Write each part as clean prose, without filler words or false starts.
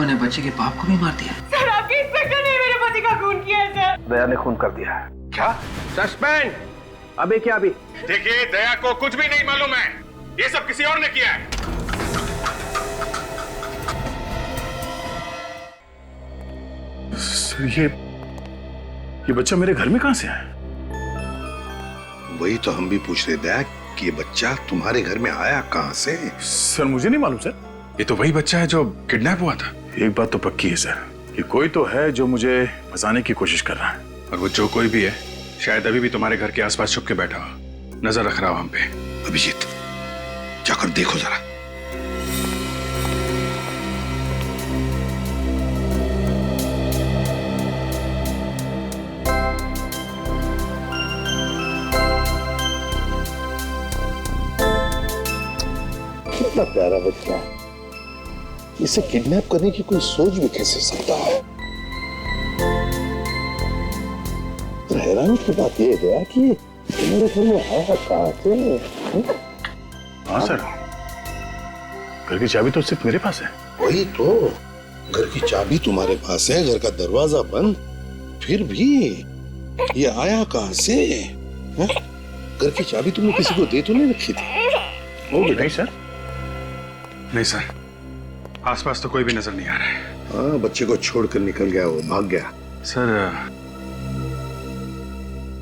दयाको ने बच्चे के बाप को भी मार दिया। सर आपके इंस्पेक्टर ने मेरे पति का खून किया है सर। दया ने खून कर दिया है। क्या? सस्पेंड। अबे क्या अभी? देखिए, दया को कुछ भी नहीं मालूम है, ये सब किसी और ने किया है। सर ये बच्चा मेरे घर में कहां से आया? वही तो हम भी पूछ रहे दया कि ये बच्चा तुम्हारे घर में आया कहां से? सर मुझे नहीं मालूम सर। ये तो वही बच्चा है जो किडनैप हुआ था। एक बात तो पक्की है सर कि कोई तो है जो मुझे फंसाने की कोशिश कर रहा है। और वो जो कोई भी है शायद अभी भी तुम्हारे घर के आसपास छुप के बैठा हो, नजर रख रहा हो हम पे। अभिजीत जाकर देखो जरा। कितना प्यारा बच्चा, इसे किडनैप करने की कोई सोच भी कैसे सकता है? तो हैरानी की बात यह है कि मेरे घर में आया कहां से? हाँ सर, घर की चाबी तो सिर्फ मेरे पास है। वही तो, घर की चाबी तुम्हारे पास है, घर का दरवाजा बंद, फिर भी ये आया कहां से? घर की चाबी तुमने किसी को दे तो नहीं रखी थी? वो नहीं सर। नहीं सर, आसपास तो कोई भी नजर नहीं आ रहा है। हाँ, बच्चे को छोड़कर निकल गया, वो भाग गया। सर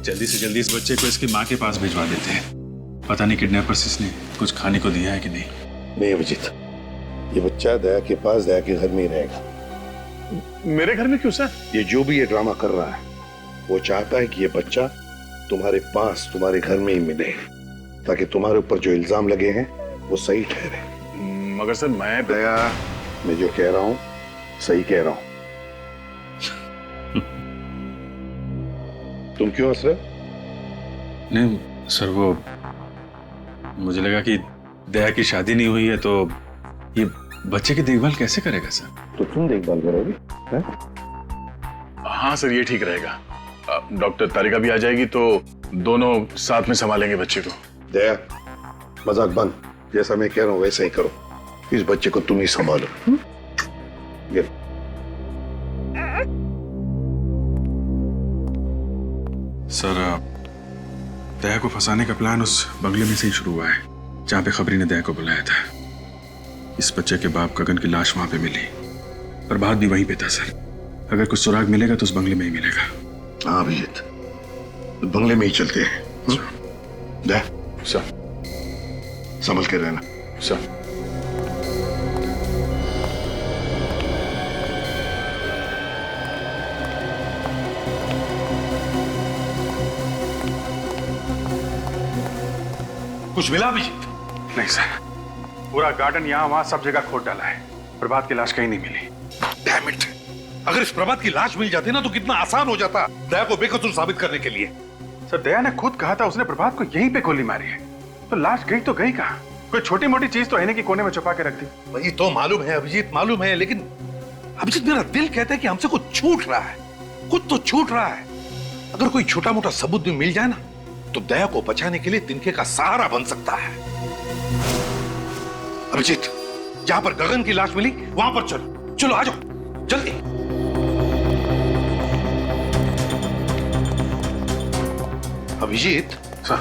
जल्दी से जल्दी इस बच्चे को इसकी माँ के पास भिजवा देते हैं। पता नहीं किडनैपर्स इसने कुछ खाने को दिया है कि नहीं। नहीं अभिजीत, ये बच्चा दया के पास, दया के घर में ही रहेगा। मेरे घर में क्यों सर? ये जो भी ये ड्रामा कर रहा है वो चाहता है कि ये बच्चा तुम्हारे पास, तुम्हारे घर में ही मिले, ताकि तुम्हारे ऊपर जो इल्जाम लगे हैं वो सही ठहरे। मगर सर मैं दया, मैं जो कह रहा हूं सही कह रहा हूं। तुम क्यों हंस रहे हो? नहीं सर, वो मुझे लगा कि दया की शादी नहीं हुई है तो ये बच्चे की देखभाल कैसे करेगा सर? तो तुम देखभाल करोगे? हाँ सर, ये ठीक रहेगा। डॉक्टर तारिका भी आ जाएगी तो दोनों साथ में संभालेंगे बच्चे को। दया, मजाक बंद, जैसा मैं कह रहा हूं वैसा ही करो। इस बच्चे को तुम ही संभालो। ये सर, दया को फंसाने का प्लान उस बंगले में से ही शुरू हुआ है जहां पे खबरी ने दया को बुलाया था। इस बच्चे के बाप गगन की लाश वहां पे मिली, प्रभात भी वहीं पे था सर। अगर कुछ सुराग मिलेगा तो उस बंगले में ही मिलेगा। हाँ अभिजीत, बंगले में ही चलते हैं। दया, सर संभल के रहना। सर कुछ मिला अभिजीत? नहीं सर, पूरा गार्डन यहाँ वहां सब जगह खोद डाला है, प्रभात की लाश कहीं नहीं मिली। Damn it! अगर इस प्रभात की लाश मिल जाती ना तो कितना आसान हो जाता दया को बेकसूर साबित करने के लिए। सर दया ने खुद कहा था उसने प्रभात को यहीं पे गोली मारी है, तो लाश गई तो गई कहाँ? कोई छोटी मोटी चीज तो है नहीं कि कोने में छुपा के रख दी। वही तो मालूम है अभिजीत, मालूम है, लेकिन अभिजीत मेरा दिल कहता है कि हमसे कुछ छूट रहा है, कुछ तो छूट रहा है। अगर कोई छोटा मोटा सबूत भी मिल जाए ना तो दया को बचाने के लिए तिनके का सहारा बन सकता है। अभिजीत, जहां पर गगन की लाश मिली वहां पर चलो, चलो आ जाओ जल्दी। अभिजीत सर,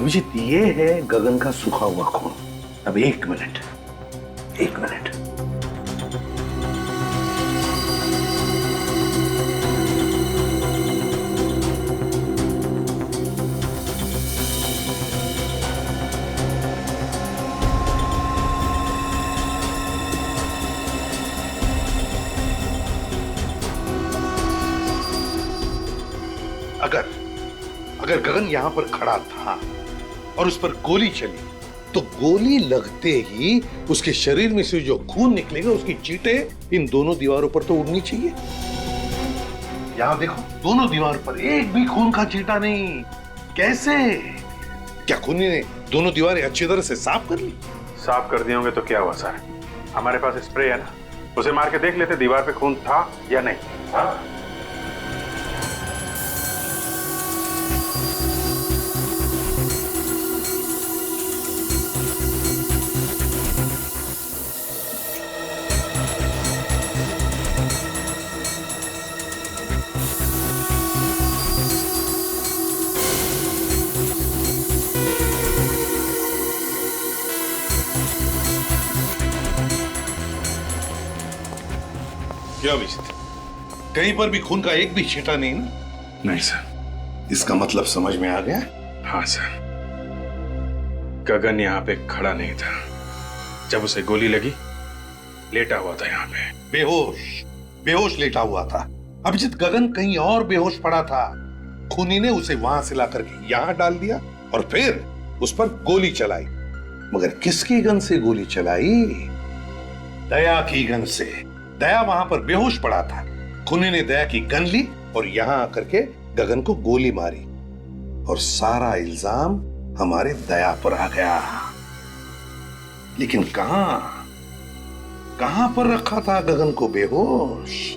अभिजीत, ये है गगन का सूखा हुआ खून। अब एक मिनट, एक मिनट। अगर गगन यहां पर खड़ा था और उस पर गोली चली तो गोली लगते ही उसके शरीर में से जो खून निकलेगा उसकी चींटें इन दोनों दीवारों पर तो उड़नी चाहिए। यहां देखो, दोनों दीवार पर एक भी खून का चींटा नहीं। कैसे? क्या खूनी ने दोनों दीवारें अच्छी तरह से साफ कर ली? साफ कर दिए होंगे तो क्या हुआ सर, हमारे पास स्प्रे है ना, उसे मार के देख लेते दीवार पे खून था या नहीं। हाँ? क्यों अभिजीत, कहीं पर भी खून का एक भी छींटा नहीं ना? नहीं सर। इसका मतलब समझ में आ गया? हाँ सर, गगन यहाँ पे खड़ा नहीं था। जब उसे गोली लगी लेटा हुआ था यहाँ पे, बेहोश लेटा हुआ था। अभिजीत, गगन कहीं और बेहोश पड़ा था। खूनी ने उसे वहां से लाकर के यहां डाल दिया और फिर उस पर गोली चलाई। मगर किसकी गन से गोली चलाई? दया की गन से। दया वहां पर बेहोश पड़ा था। खूनी ने दया की गन ली और यहां आकर के गगन को गोली मारी और सारा इल्जाम हमारे दया पर आ गया। लेकिन कहां पर रखा था गगन को बेहोश?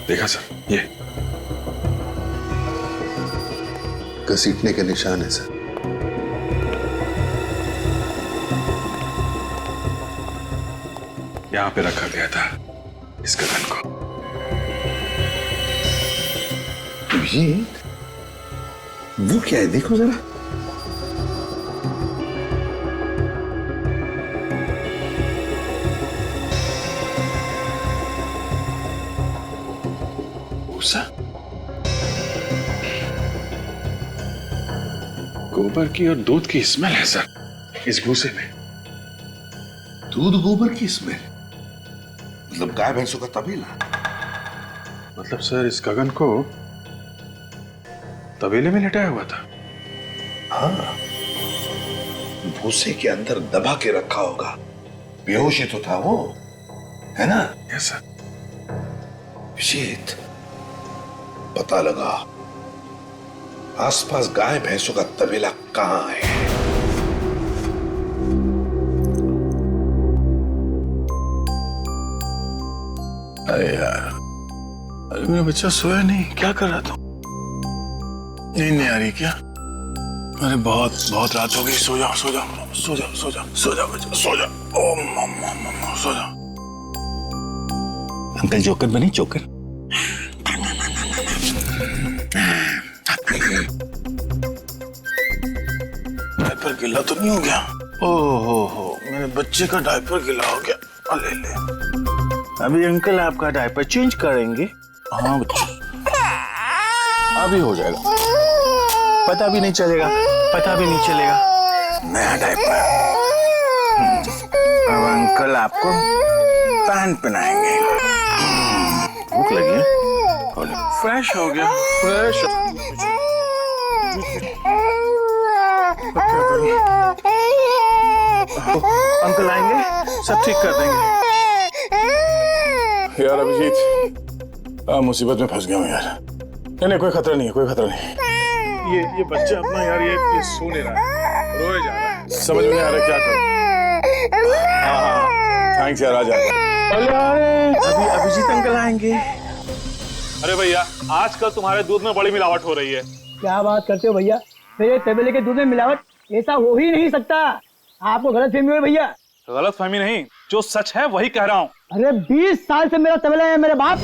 देखा सर, ये घसीटने के निशान है सर। यहाँ पे रखा गया था इस गगन को। अभिजीत, वो क्या है, देखो जरा। भूसा, गोबर की और दूध की स्मेल है सर इस भूसे में। दूध गोबर की स्मेल? मतलब गाय भैंसों का तबेला? मतलब सर इस गगन को तबेले में लेटाया हुआ था। हाँ, भूसे के अंदर दबा के रखा होगा। बेहोश ही तो था वो, है ना? Yes sir. अभिजीत, पता लगा आसपास गाय भैंसों का तबेला कहां है। अरे यार, अरे मेरा बच्चा सोया नहीं, क्या कर रहा था? नींद नहीं आ रही क्या? अरे बहुत रात हो गई, सो जाओ सो जाओ सो जाओ सो जाओ सो जाओ बच्चा, सो जाओ। ओ मम्मा सो जाओ। अंकल जोकर बनी, जोकर। डायपर गीला तो नहीं हो गया? हो मेरे बच्चे का डायपर गीला हो गया। ले ले, अभी अंकल आपका डायपर चेंज करेंगे। हाँ बच्चा, अभी हो जाएगा, पता भी नहीं चलेगा, पता भी नहीं चलेगा। नया डायपर। अब अंकल आपको पैंट पहनाएंगे। भूख लगी है? फ्रेश हो गया, फ्रेश। अंकल आएंगे, सब ठीक कर देंगे। यार अभिजीत, मुसीबत में फंस गया हूँ यार। नहीं कोई खतरा नहीं है, कोई खतरा नहीं। ये बच्चा अपना यार ये सो नहीं रहा है, रोए जा रहा है, समझ में नहीं आ रहा क्या करूं। हाँ थैंक्स यार, आ जा। अभी अभिजीत अंकल आएंगे। अरे भैया, आजकल तुम्हारे दूध में बड़ी मिलावट हो रही है। क्या बात करते हो भैया? मेरे तबेले के दूध में मिलावट? ऐसा हो ही नहीं सकता। आपको गलतफहमी हुई भैया। गलतफहमी नहीं, जो सच है वही कह रहा हूँ। अरे 20 साल से मेरा तबेला है मेरे बाप।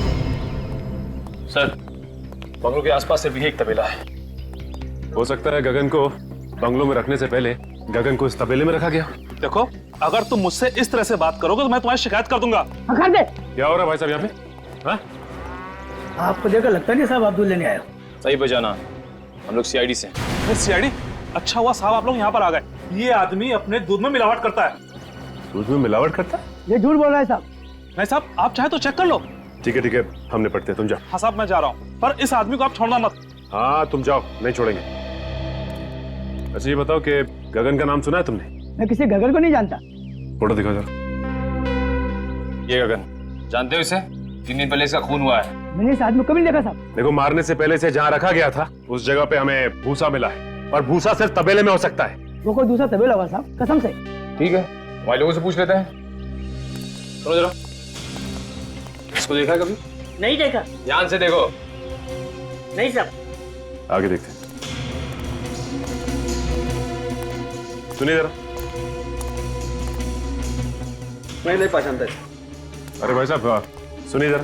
सर, बंगलों के आसपास सिर्फ यही एक तबेला है। हो सकता है गगन को बंगलों में रखने से पहले गगन को इस तबेले में रखा गया। देखो, अगर तुम मुझसे इस तरह से बात करोगे तो मैं तुम्हारी शिकायत कर दूंगा। कर दे। क्या हो रहा है भाई साहब यहाँ पे? हाँ? आपको देखकर लगता नहीं साहब आप दूध लेने आए हो। सही बजाना, हम लोग सीआईडी से। सीआईडी? अच्छा हुआ साहब आप लोग यहाँ पर आ गए। ये आदमी अपने दूध में मिलावट करता है। दूध में मिलावट करता है? ये झूठ बोल रहा है साहब। नहीं साहब, आप चाहे तो चेक कर लो। ठीक है हम निपटते हैं, तुम जाओ। हाँ साहब, मैं जा रहा हूँ, पर इस आदमी को आप छोड़ना मत। हाँ तुम जाओ, नहीं छोड़ेंगे। अच्छा ये बताओ कि गगन का नाम सुना है तुमने? मैं किसी गगन को नहीं जानता। फोटो दिखाओ जरा। ये गगन, जानते हो इसे? 3 दिन पहले इसका खून हुआ है। मैंने इस आदमी को भी नहीं देखा साहब। देखो, मारने से पहले से जहाँ रखा गया था उस जगह पे हमें भूसा मिला है, और भूसा सिर्फ तबेले में हो सकता है। वो कोई दूसरा तबेला होगा साहब, कसम से। ठीक है, हमारे लोगों से पूछ लेते हैं। सुनो जरा, इसको देखा कभी? नहीं देखा। ध्यान से देखो। नहीं साहब। आगे देखते हैं। सुनिए जरा। मैं नहीं पहचानता। अरे भाई साहब सुनिए जरा।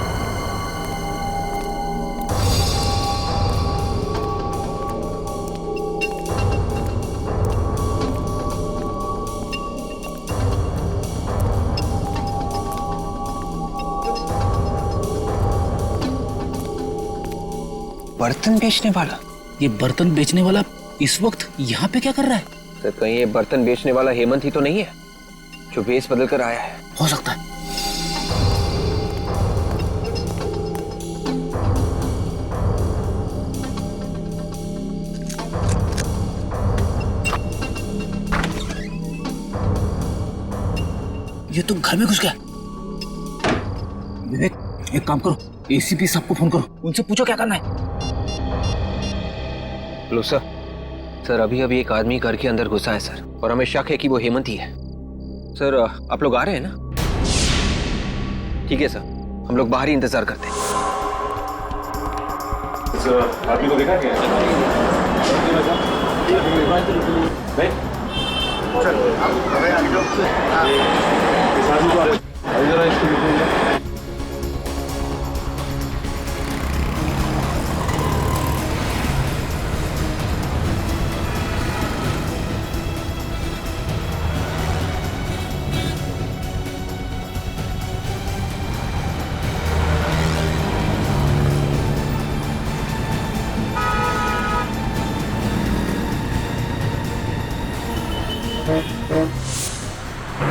बर्तन बेचने वाला? ये बर्तन बेचने वाला इस वक्त यहाँ पे क्या कर रहा है? सर कहीं ये बर्तन बेचने वाला हेमंत ही तो नहीं है जो भेष बदल कर आया है? हो सकता है। ये तो घर में घुस गया। विवेक, एक काम करो, एसीपी साहब को फोन करो, उनसे पूछो क्या करना है। Hello sir. सर अभी अभी एक आदमी घर के अंदर घुसा है सर, और हमें शक है कि वो हेमंत ही है। सर आप लोग आ रहे हैं ना? ठीक है सर, हम लोग बाहर ही इंतजार करते हैं। आदमी को देखा क्या?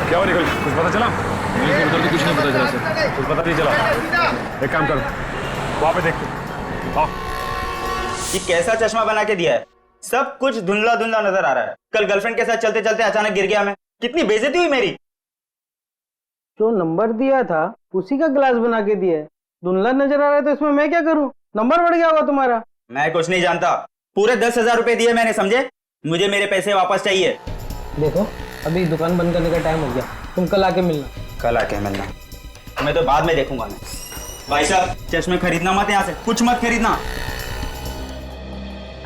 क्या हुआ निकल? कुछ पता चला? उधर तो कुछ नहीं पता चला सर। कुछ पता नहीं चला? एक काम करो, वहां पे देखते। आओ। ये कैसा चश्मा बना के दिया है? सब कुछ धुंधला धुंधला नजर आ रहा है। कल गर्लफ्रेंड के साथ चलते चलते अचानक गिर गया मैं, कितनी बेइज्जती हुई मेरी। जो नंबर दिया था उसी का ग्लास बना के दिया है, धुंधला नजर आ रहा है तो इसमें मैं क्या करूं? नंबर बढ़ गया होगा तुम्हारा। मैं कुछ नहीं जानता, पूरे 10,000 रुपए दिए मैंने, समझे? मुझे मेरे पैसे वापस चाहिए। देखो अभी दुकान बंद करने का टाइम हो गया, तुम कल आके मिलना। कल आके मिलना? मैं तो बाद में देखूंगा। मैं भाई साहब, चश्मे खरीदना मत, यहाँ से कुछ मत खरीदना।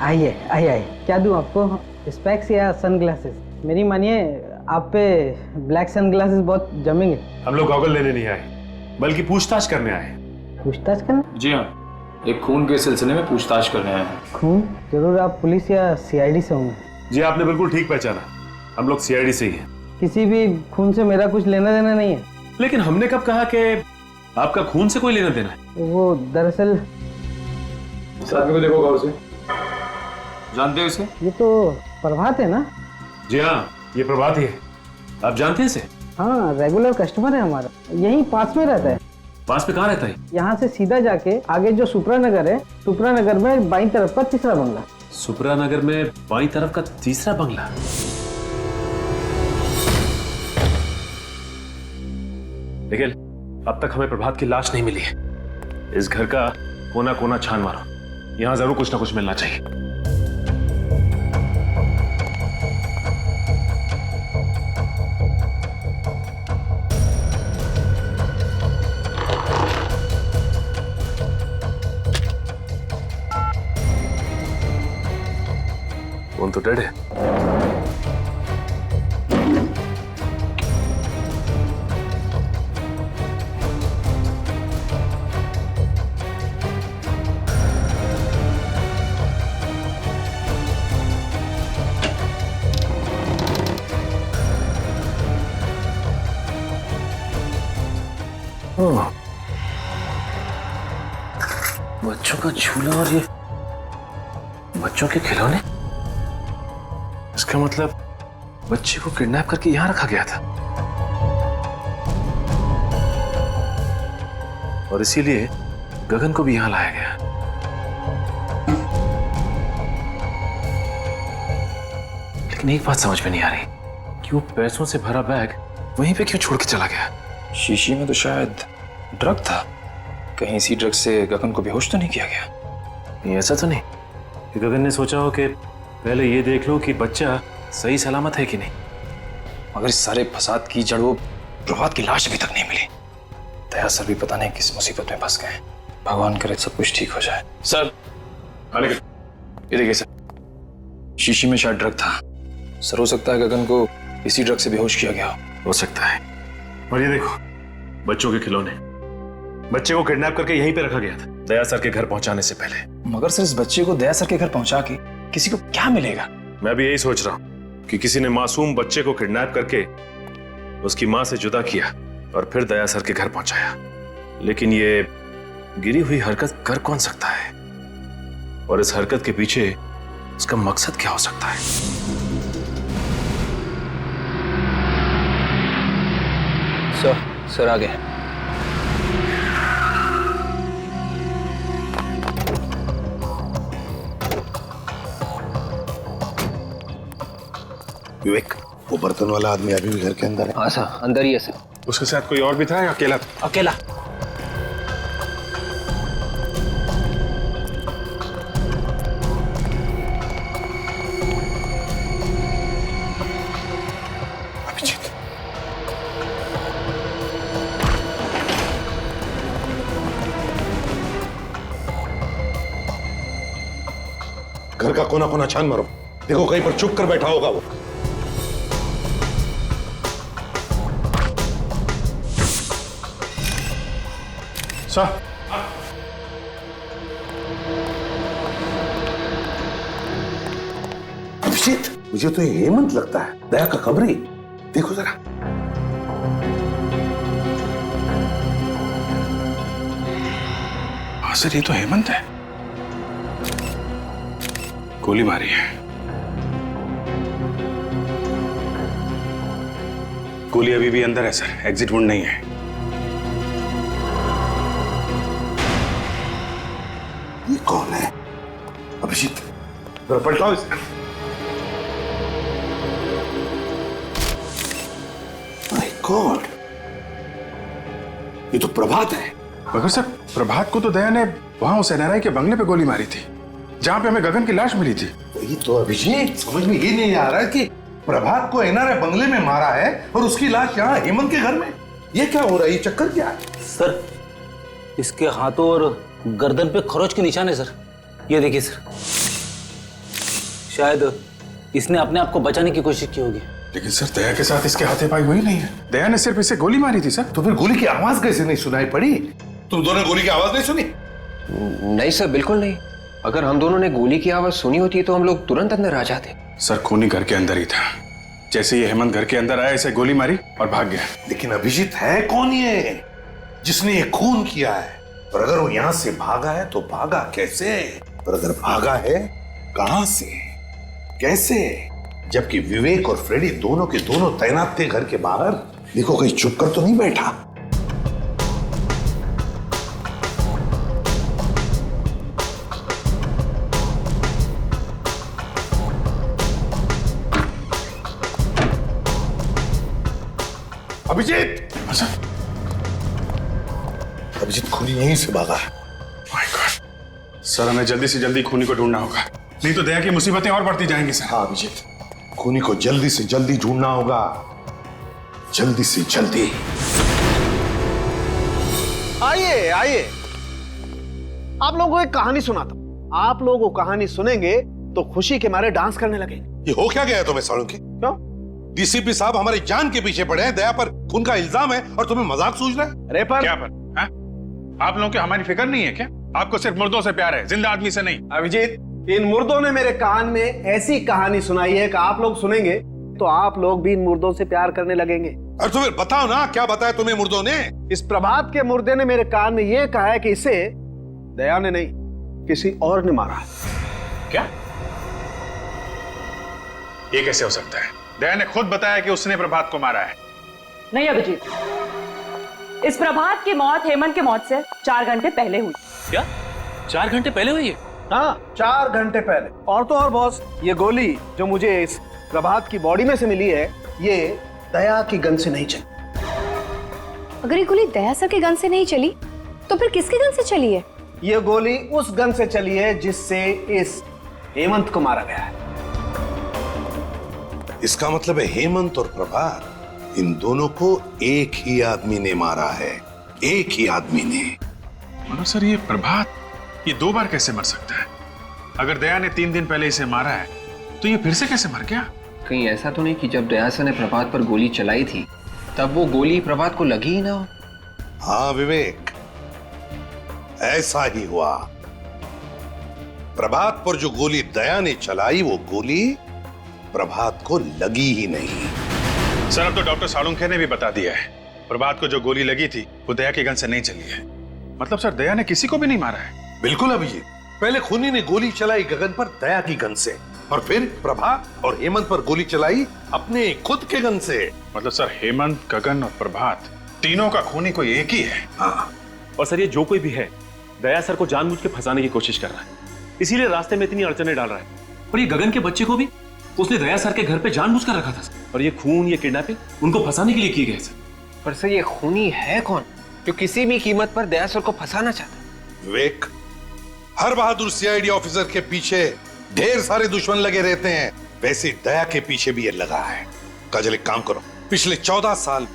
आइए आइए आइए, क्या दूं आपको? स्पेक्स या सनग्लासेस? मेरी मानिए आप पे ब्लैक सनग्लासेस बहुत जमेंगे। हम लोग गॉगल लेने नहीं आए, बल्कि पूछताछ करने आए। पूछताछ करना? जी हाँ, एक खून के सिलसिले में पूछताछ करने आए हैं। खून? जरूर आप पुलिस या सीआईडी से होंगे। जी आपने बिल्कुल ठीक पहचाना, हम लोग सीआईडी से ही हैं। किसी भी खून से मेरा कुछ लेना देना नहीं है। लेकिन हमने कब कहा कि आपका खून से कोई लेना देना है? वो दरअसल इस आदमी को देखो गौर से, जानते हो इसे? ये तो प्रभात है ना? जी हाँ, ये प्रभात ही है। आप जानते हैं इसे? हाँ, रेगुलर कस्टमर है हमारा, यहीं पास में रहता है। पास में कहाँ रहता है? यहाँ से सीधा जाके आगे जो सुपरा नगर है, सुपरा नगर में बाईं तरफ का तीसरा बंगला। सुपरा नगर में बाईं तरफ का तीसरा बंगला? निखिल, अब तक हमें प्रभात की लाश नहीं मिली है। इस घर का कोना कोना छान मारो, यहाँ जरूर कुछ ना कुछ मिलना चाहिए। कौन तो डेड है? बच्चों का झूला और ये बच्चों के खिलौने। इसका मतलब बच्चे को किडनैप करके यहां रखा गया था, और इसीलिए गगन को भी यहां लाया गया। लेकिन एक बात समझ में नहीं आ रही कि वो पैसों से भरा बैग वहीं पे क्यों छोड़ के चला गया? शीशी में तो शायद ड्रग था, कहीं इसी ड्रग से गगन को बेहोश तो नहीं किया गया? ये ऐसा तो नहीं कि गगन ने सोचा हो कि पहले ये देख लो कि बच्चा सही सलामत है कि नहीं। मगर इस सारे फसाद की जड़ वो प्रभात की लाश अभी तक नहीं मिली। दया सर भी पता नहीं किस मुसीबत में फंस गए। भगवान करे सब कुछ ठीक हो जाए। सर ये देखिए सर, शीशी में शायद ड्रग था। सर हो सकता है गगन को इसी ड्रग से बेहोश किया गया हो सकता है। और ये देखो बच्चों के खिलौने, बच्चे को किडनैप करके यहीं पे रखा गया था दया सर के घर पहुंचाने से पहले। मगर सर इस बच्चे को दया सर के घर पहुंचा के किसी को क्या मिलेगा? मैं भी यही सोच रहा हूं कि किसी ने मासूम बच्चे को किडनैप करके उसकी मां से जुदा किया और फिर दया सर के घर पहुंचाया। लेकिन ये गिरी हुई हरकत कर कौन सकता है? और इस हरकत के पीछे उसका मकसद क्या हो सकता है? सर आ गए। विवेक, वो बर्तन वाला आदमी अभी भी घर के अंदर है? हाँ सर, अंदर ही है सर। उसके साथ कोई और भी था या अकेला था? अकेला। अभिजीत, घर का कोना कोना छान मारो, देखो कहीं पर चुप कर बैठा होगा वो। सर, अभिजीत, मुझे तो ये हेमंत लगता है, दया का खबरी। देखो जरा। हाँ सर, ये तो हेमंत है। गोली मारी है। गोली अभी भी अंदर है सर, एग्जिट वुंड नहीं है। ये कौन है? अभिजीत, जरा पलटाओ इसे। माय गॉड, ये तो प्रभात है। मगर सर, प्रभात को तो दया ने वहां उस एनआरआई के बंगले पे गोली मारी थी, जहां पे हमें गगन की लाश मिली थी। वही तो अभिजीत, समझ में ये नहीं आ रहा है कि प्रभात को एनआरआई बंगले में मारा है और उसकी लाश यहाँ हेमंत के घर में। ये क्या हो रहा है? ये चक्कर क्या है? सर, इसके हाथों और गर्दन पे खरोच के निशान है सर। ये देखिए सर, शायद इसने अपने आप को बचाने की कोशिश की होगी। लेकिन सर, दया के साथ इसके हाथे पाई वही नहीं है। दया ने सिर्फ इसे गोली मारी थी सर। तो फिर गोली की आवाज कैसे नहीं सुनाई पड़ी? तुम दोनों गोली की आवाज नहीं सुनी? नहीं सर, बिल्कुल नहीं। अगर हम दोनों ने गोली की आवाज सुनी होती तो हम लोग तुरंत अंदर आ जाते। सर, खूनी घर के अंदर ही था। जैसे ये हेमंत घर के अंदर आया, इसे गोली मारी और भाग गया। लेकिन अभिजीत, है कौन ये जिसने ये खून किया है? और अगर वो यहां से भागा है तो भागा कैसे? और अगर भागा है, कहां से, कैसे? जबकि विवेक और फ्रेडी दोनों के दोनों तैनात थे घर के बाहर। देखो कहीं चुप कर तो नहीं बैठा। अभिजीत! अभिजीत खूनी यहीं से भागा है। My God! सर, हमें जल्दी से जल्दी खूनी को ढूंढना होगा, नहीं तो दया की मुसीबतें और बढ़ती जाएंगी सर। हाँ अभिजीत, खूनी को जल्दी से जल्दी ढूंढना होगा, जल्दी से जल्दी। आइए आइए, आप लोगों को एक कहानी सुनाता हूं। आप लोग वो कहानी सुनेंगे तो खुशी के मारे डांस करने लगेंगे। ये हो क्या गया तुम्हें सालुंकी? क्यों? डीसीपी साहब हमारी जान के पीछे पड़े हैं, दया पर खून का इल्जाम है और तुम्हें मजाक सूझ रहा है? अरे पर क्या पर? हा? आप लोगों की हमारी फिक्र नहीं है क्या? आपको सिर्फ मुर्दों से प्यार है, जिंदा आदमी से नहीं। अभिजीत, इन मुर्दों ने मेरे कान में ऐसी कहानी सुनाई है कि आप लोग सुनेंगे तो आप लोग भी इन मुर्दों से प्यार करने लगेंगे। और तो फिर बताओ ना, क्या बताया तुम्हें मुर्दों ने? इस प्रभात के मुर्दे ने मेरे कान में यह कहा है कि इसे दया ने नहीं, किसी और ने मारा है। क्या? ये कैसे हो सकता है? दया ने खुद बताया कि उसने प्रभात को मारा है। नहीं अभिजीत, इस प्रभात की मौत हेमंत की मौत से 4 घंटे पहले हुई। क्या? 4 घंटे पहले हुई है? हाँ, 4 घंटे पहले। और तो और बॉस, ये गोली जो मुझे इस प्रभात की बॉडी में से मिली है, ये दया की गन से नहीं चली। अगर ये गोली दया सर के गन से नहीं चली तो फिर किसके गन से चली है? ये गोली उस गन से चली है जिससे इस हेमंत को मारा गया है। इसका मतलब है हेमंत और प्रभात, इन दोनों को एक ही आदमी ने मारा है, एक ही आदमी ने। मगर सर, ये प्रभात ये 2 बार कैसे मर सकता है? अगर दया ने 3 दिन पहले इसे मारा है तो ये फिर से कैसे मर गया? कहीं ऐसा तो नहीं कि जब दया सर ने प्रभात पर गोली चलाई थी तब वो गोली प्रभात को लगी ही ना हो? हाँ विवेक, ऐसा ही हुआ। प्रभात पर जो गोली दया ने चलाई, वो गोली प्रभात को लगी ही नहीं। सर, अब तो डॉक्टर सालुंखे ने भी बता दिया है, प्रभात को जो गोली लगी थी वो दया के गन से नहीं चली है। मतलब सर, दया ने किसी को भी नहीं मारा है। बिल्कुल अभिजीत, पहले खूनी ने गोली चलाई गगन पर दया की गन से, और फिर प्रभा और हेमंत पर गोली चलाई अपने खुद के गन से। मतलब सर, हेमंत, गगन और प्रभात तीनों का खूनी कोई एक ही है। हाँ, और सर ये जो कोई भी है दया सर को जानबूझ के फंसाने की कोशिश कर रहा है, इसीलिए रास्ते में इतनी अड़चने डाल रहा है। और ये गगन के बच्चे को भी उसने दया सर के घर पे जानबूझ कर रखा था सर। और ये खून, ये किडनैपिंग उनको फंसाने के लिए किए गए सर। पर सर ये खूनी है कौन जो किसी भी कीमत पर दया सर को फंसाना चाहता है? विवेक, हर बहादुर सीआईडी ऑफिसर के पीछे ढेर सारे दुश्मन लगे रहते हैं, वैसे दया के पीछे भी ये लगा है। काजल, एक काम करो, पिछले 14 साल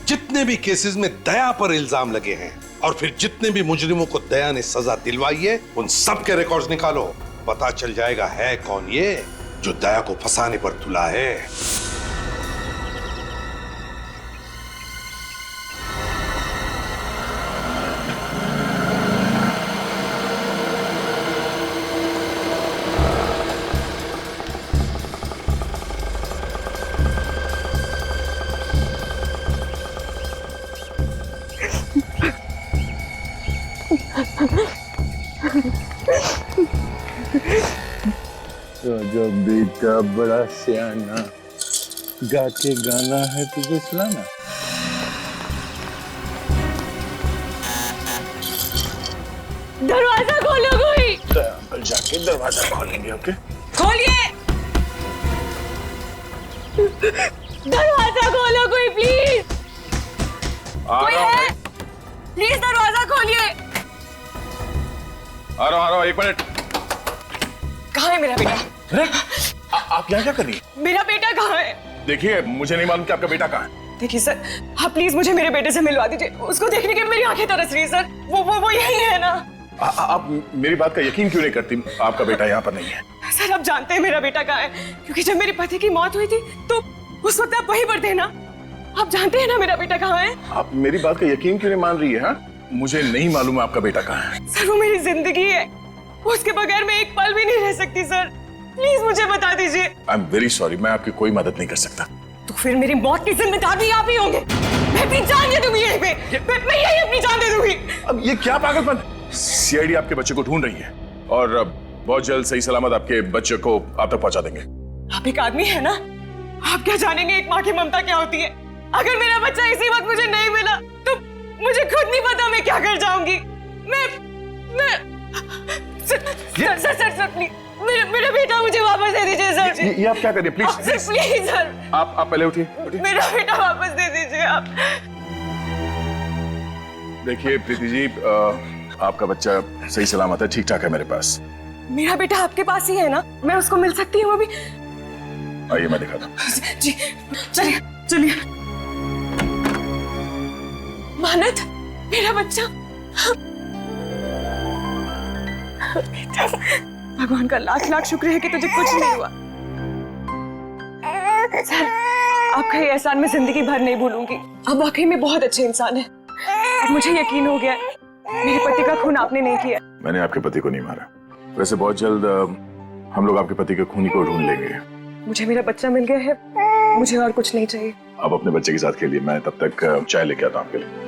जितने भी केसेस में दया पर इल्जाम लगे हैं और फिर जितने भी मुजरिमों को दया ने सजा दिलवाई है, उन सब के रिकॉर्ड्स निकालो। पता चल जाएगा है कौन ये जो दया को फंसाने पर तुला है। तो जो बेटा बड़ा सियाना, गा के गाना है तुझे सुनाना। दरवाजा खोलो कोई। अंकल जाके दरवाजा खोलेंगे। ओके, खोलिए, दरवाजा खोलो कोई प्लीज। कोई है? प्लीज दरवाजा खोलिए। आ रहा हूँ, एक मिनट। कहाँ है मेरा बेटा? अरे आप यहाँ क्या कर रही हैं? मेरा बेटा कहाँ है? देखिए, मुझे नहीं मालूम कि आपका बेटा कहाँ है। देखिए सर, आप प्लीज मुझे मेरे बेटे से मिलवा दीजिए। उसको देखने के मेरी आंखें तरस रही है सर। वो यही है ना? आप मेरी बात का यकीन क्यों नहीं करती? आपका बेटा यहाँ पर नहीं है। सर, आप जानते हैं मेरा बेटा कहाँ है, क्योंकि जब मेरे पति की मौत हुई थी तो उस वक्त आप वहीं पर थे ना। आप जानते हैं ना मेरा बेटा कहाँ है? आप मेरी बात का यकीन क्यों नहीं मान रही है? हाँ, मुझे नहीं मालूम आपका बेटा कहाँ है। सर, वो मेरी जिंदगी है, उसके बगैर मैं एक पल भी नहीं रह सकती सर। प्लीज मुझे बता दीजिए। आई एम वेरी सॉरी, मैं आपकी कोई मदद नहीं कर सकता। तो फिर मेरी मौत की जिम्मेदार भी आप ही होंगे। मैं अपनी जान दे दूंगी यहीं पे। मैं यही अपनी जान दे दूंगी। अब ये क्या पागलपन? सीआईडी आपके बच्चे को ढूंढ रही है और बहुत जल्द सही सलामत आपके बच्चे को आप तक पहुंचा देंगे। आप एक आदमी है ना, आप क्या जानेंगे एक माँ की ममता क्या होती है। अगर मेरा बच्चा इसी वक्त मुझे नहीं मिला तो मुझे खुद नहीं पता मैं क्या कर जाऊंगी। सर प्लीज मेरा बेटा मुझे वापस दे दीजिए सर। ये आप क्या करिए प्लीज। प्लीज सर, आप पहले उठिए। मेरा बेटा वापस दे दीजिए आप। देखिए प्रीति जी, आपका बच्चा सही सलामत है, ठीक ठाक है मेरे पास। मेरा बेटा आपके पास ही है ना? मैं उसको मिल सकती हूँ अभी? आइए मैं दिखाता हूँ। जी चलिए चलिए। मानत, मेरा बच्चा। भगवान का लाख लाख शुक्र है कि तुझे कुछ नहीं हुआ। सर, आपका ये एहसान मैं जिंदगी भर नहीं भूलूंगी। आप वाकई में बहुत अच्छे इंसान हैं। अब मुझे यकीन हो गया मेरे पति का खून आपने नहीं किया। मैंने आपके पति को नहीं मारा। वैसे बहुत जल्द हम लोग आपके पति के खूनी को ढूंढ लेंगे। मुझे मेरा बच्चा मिल गया है, मुझे और कुछ नहीं चाहिए। आप अपने बच्चे के साथ खेलिए, मैं तब तक चाय लेके आता हूँ आपके लिए।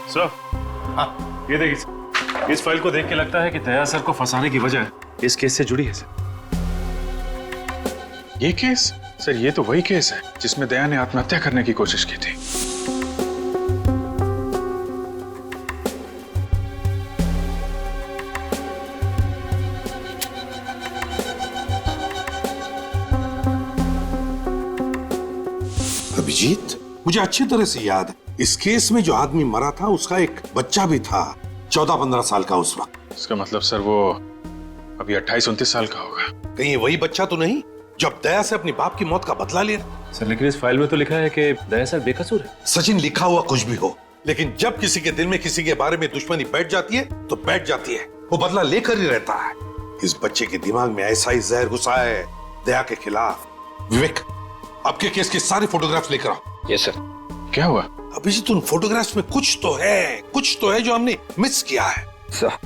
सर, हाँ, ये देखिए, इस फाइल को देख के लगता है कि दया सर को फंसाने की वजह इस केस से जुड़ी है सर। ये केस? सर, ये तो वही केस है जिसमें दया ने आत्महत्या करने की कोशिश की थी। अभिजीत, मुझे अच्छी तरह से याद है, इस केस में जो आदमी मरा था उसका एक बच्चा भी था, 14-15 साल का उस वक्त। इसका मतलब सर वो अभी 28-29 साल का होगा। कहीं ये वही बच्चा तो नहीं जब दया से अपने बाप की मौत का बदला ले रहा? सर, लेकिन इस फाइल में तो लिखा है कि दया सर बेकसूर है। सचिन, लिखा हुआ कुछ भी हो, लेकिन जब किसी के दिल में किसी के बारे में दुश्मनी बैठ जाती है तो बैठ जाती है, वो बदला लेकर ही रहता है। इस बच्चे के दिमाग में ऐसा ही जहर घुसा है दया के खिलाफ विवेक, आपके केस के सारे फोटोग्राफ्स लेकर आओ। Yes sir. क्या हुआ? अभिजीत, उन फोटोग्राफ्स में कुछ तो है जो हमने मिस किया है। सर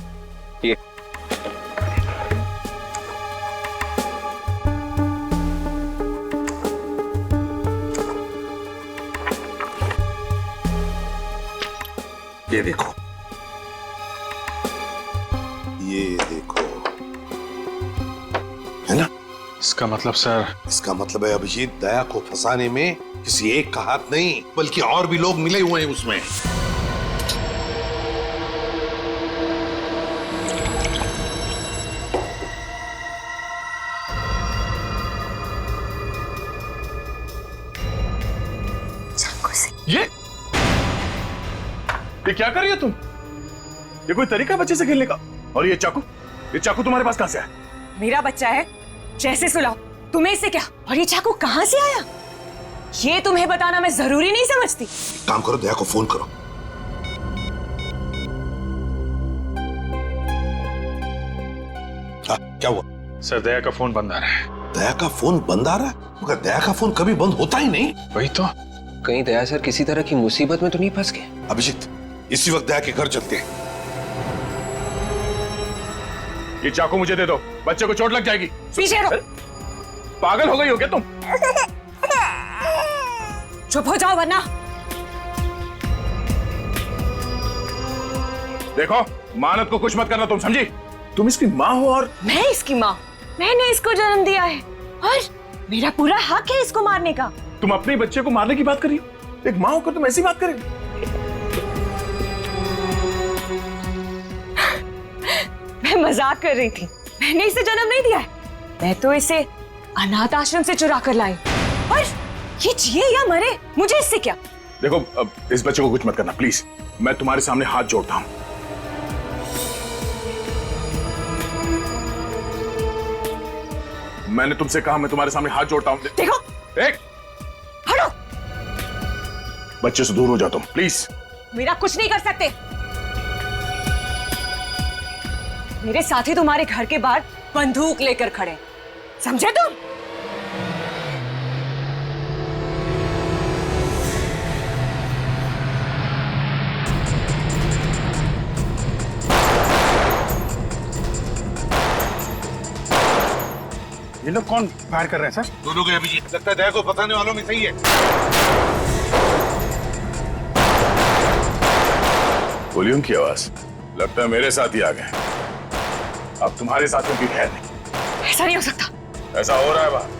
ये देखो, ये देखो, है ना? इसका मतलब सर? इसका मतलब है अभिजीत, दया को फंसाने में किसी एक का हाथ नहीं, बल्कि और भी लोग मिले हुए हैं उसमें। ये क्या कर रही हो तुम? ये कोई तरीका बच्चे से खेलने का? और ये चाकू तुम्हारे पास कहां से आया? मेरा बच्चा है, जैसे सुलाओ। तुम्हें इससे क्या? और ये चाकू कहां से आया? ये तुम्हें बताना मैं जरूरी नहीं समझती। काम करो, दया को फोन करो। क्या हुआ? सर दया का फोन बंद आ रहा है। दया का फोन बंद आ रहा है? मगर दया का फोन कभी बंद होता ही नहीं। वही तो। कहीं दया सर किसी तरह की मुसीबत में तो नहीं फंस गए? अभिजीत, इसी वक्त दया के घर चलते हैं। ये चाकू मुझे दे दो, बच्चे को चोट लग जाएगी। पीछे हटो। पागल हो गई हो क्या तुम? चुप हो जाओ वरना। देखो, मानत को कुछ मत करना, तुम समझी? तुम इसकी माँ हो और मैं इसकी माँ। मैंने इसको जन्म दिया है और मेरा पूरा हक है इसको मारने का। तुम अपने बच्चे को मारने की बात कर रही हो? एक माँ होकर तुम ऐसी बात कर रही हो? मैं मजाक कर रही थी। मैंने इसे जन्म नहीं दिया है, मैं तो इसे अनाथ आश्रम से चुरा कर लाई। और ये जिए या मरे, मुझे इससे क्या? देखो, अब इस बच्चे को कुछ मत करना प्लीज। मैं तुम्हारे सामने हाथ जोड़ता हूं। मैंने तुमसे कहा, मैं तुम्हारे सामने हाथ जोड़ता हूं। देखो, एक हटो। बच्चे से दूर हो जाओ तुम प्लीज। मेरा कुछ नहीं कर सकते। मेरे साथी तुम्हारे घर के बाहर बंदूक लेकर खड़े, समझे तुम? ये लोग कौन फायर कर रहे हैं सर? दोनों के अभिजीत, लगता है दया को फंसाने वालों में सही है। गोलियों की आवाज, लगता है मेरे साथ ही आ गए। अब तुम्हारे साथियों की खैर नहीं। ऐसा नहीं हो सकता। ऐसा हो रहा है बात।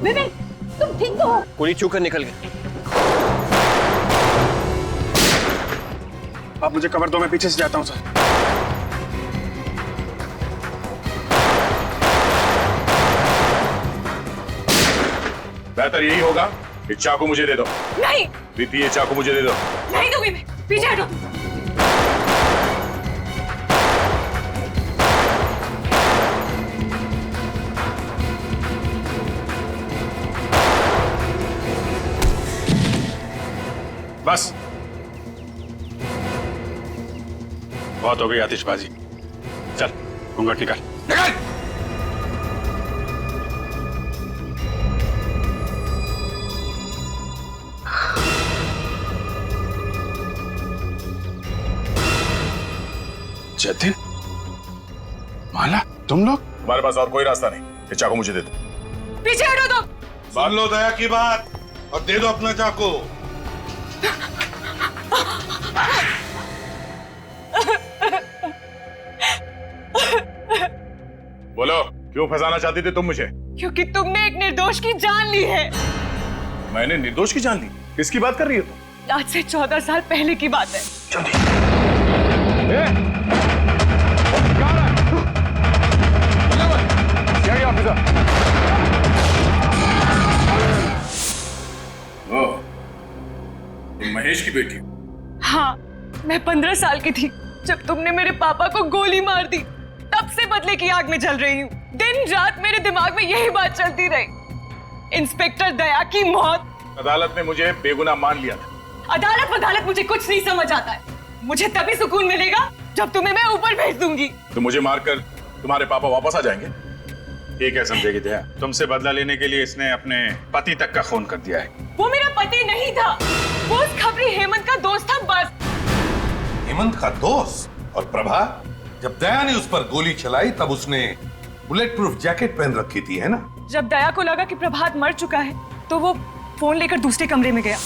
विवेक, तुम ठीक तो हो? गोली चूक कर निकल गई। आप मुझे कवर दो, मैं पीछे से जाता हूं सर। बेहतर यही होगा कि चाकू मुझे दे दो। नहीं। प्रीति, ये चाकू मुझे दे दो। नहीं दूंगी मैं। पीछे हटो। बस, बहुत हो गई आतिशबाजी। चल घूंघट निकाल। जतिन, माला, तुम लोग? हमारे पास और कोई रास्ता नहीं, ये चाकू मुझे दे दो। पीछे हटो तुम। मान लो दया की बात और दे दो अपना चाकू। बोलो, क्यों फंसाना चाहती थी तुम मुझे? क्योंकि तुमने एक निर्दोष की जान ली है। मैंने निर्दोष की जान ली? किसकी बात कर रही हो तुम? आज से 14 साल पहले की बात है। क्या ऑफिसर? मैं 15 साल की थी जब तुमने मेरे पापा को गोली मार दी। तब से बदले की आग में जल रही हूँ। दिन रात मेरे दिमाग में यही बात चलती रही। इंस्पेक्टर दया की मौत। अदालत ने मुझे बेगुनाह मान लिया था। अदालत मुझे कुछ नहीं समझ आता है। मुझे तभी सुकून मिलेगा जब तुम्हें मैं ऊपर भेज दूंगी। तो मुझे मारकर तुम्हारे पापा वापस आ जाएंगे? ये क्या समझेगी दया? तुमसे बदला लेने के लिए इसने अपने पति तक का खून कर दिया है। वो मेरा पति नहीं था, वो उस खबरी हेमंत का दोस्त था बस। हेमंत का दोस्त? और प्रभा, जब दया ने उस पर गोली चलाई तब उसने बुलेट प्रूफ जैकेट पहन रखी थी, है ना? जब दया को लगा कि प्रभात मर चुका है तो वो फोन लेकर दूसरे कमरे में गया।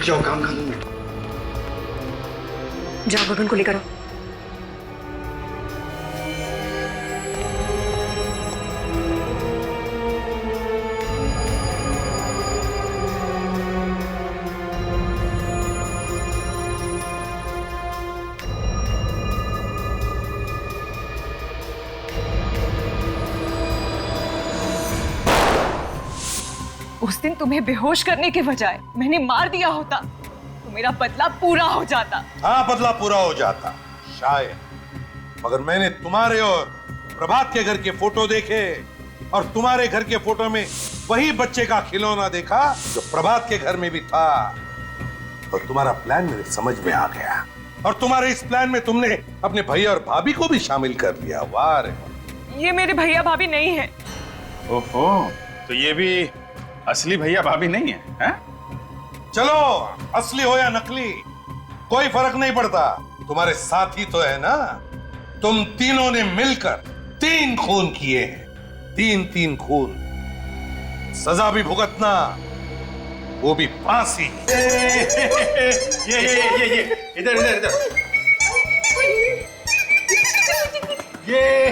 जाओ, काम कर लो। जाओ गगन को लेकर आओ। उस दिन तुम्हें बेहोश करने के बजाय मैंने मार दिया होता तो मेरा बदला पूरा हो जाता। हाँ, बदला पूरा हो जाता शायद, मगर मैंने तुम्हारे और प्रभात के घर के फोटो देखे और तुम्हारे घर के फोटो में वही बच्चे का खिलौना देखा जो प्रभात के घर में भी था। और तुम्हारा प्लान मेरे समझ में आ गया और तुम्हारे इस प्लान में तुमने अपने भैया और भाभी को भी शामिल कर लिया। वाह रे, ये मेरे भैया भाभी नहीं है। ओहो, तो ये भी असली भैया भाभी नहीं है, हैं? चलो, असली हो या नकली कोई फर्क नहीं पड़ता, तुम्हारे साथी तो है ना। तुम तीनों ने मिलकर 3 खून किए हैं, 3 खून। सजा भी भुगतना, वो भी फांसी। ये इधर इधर इधर ये।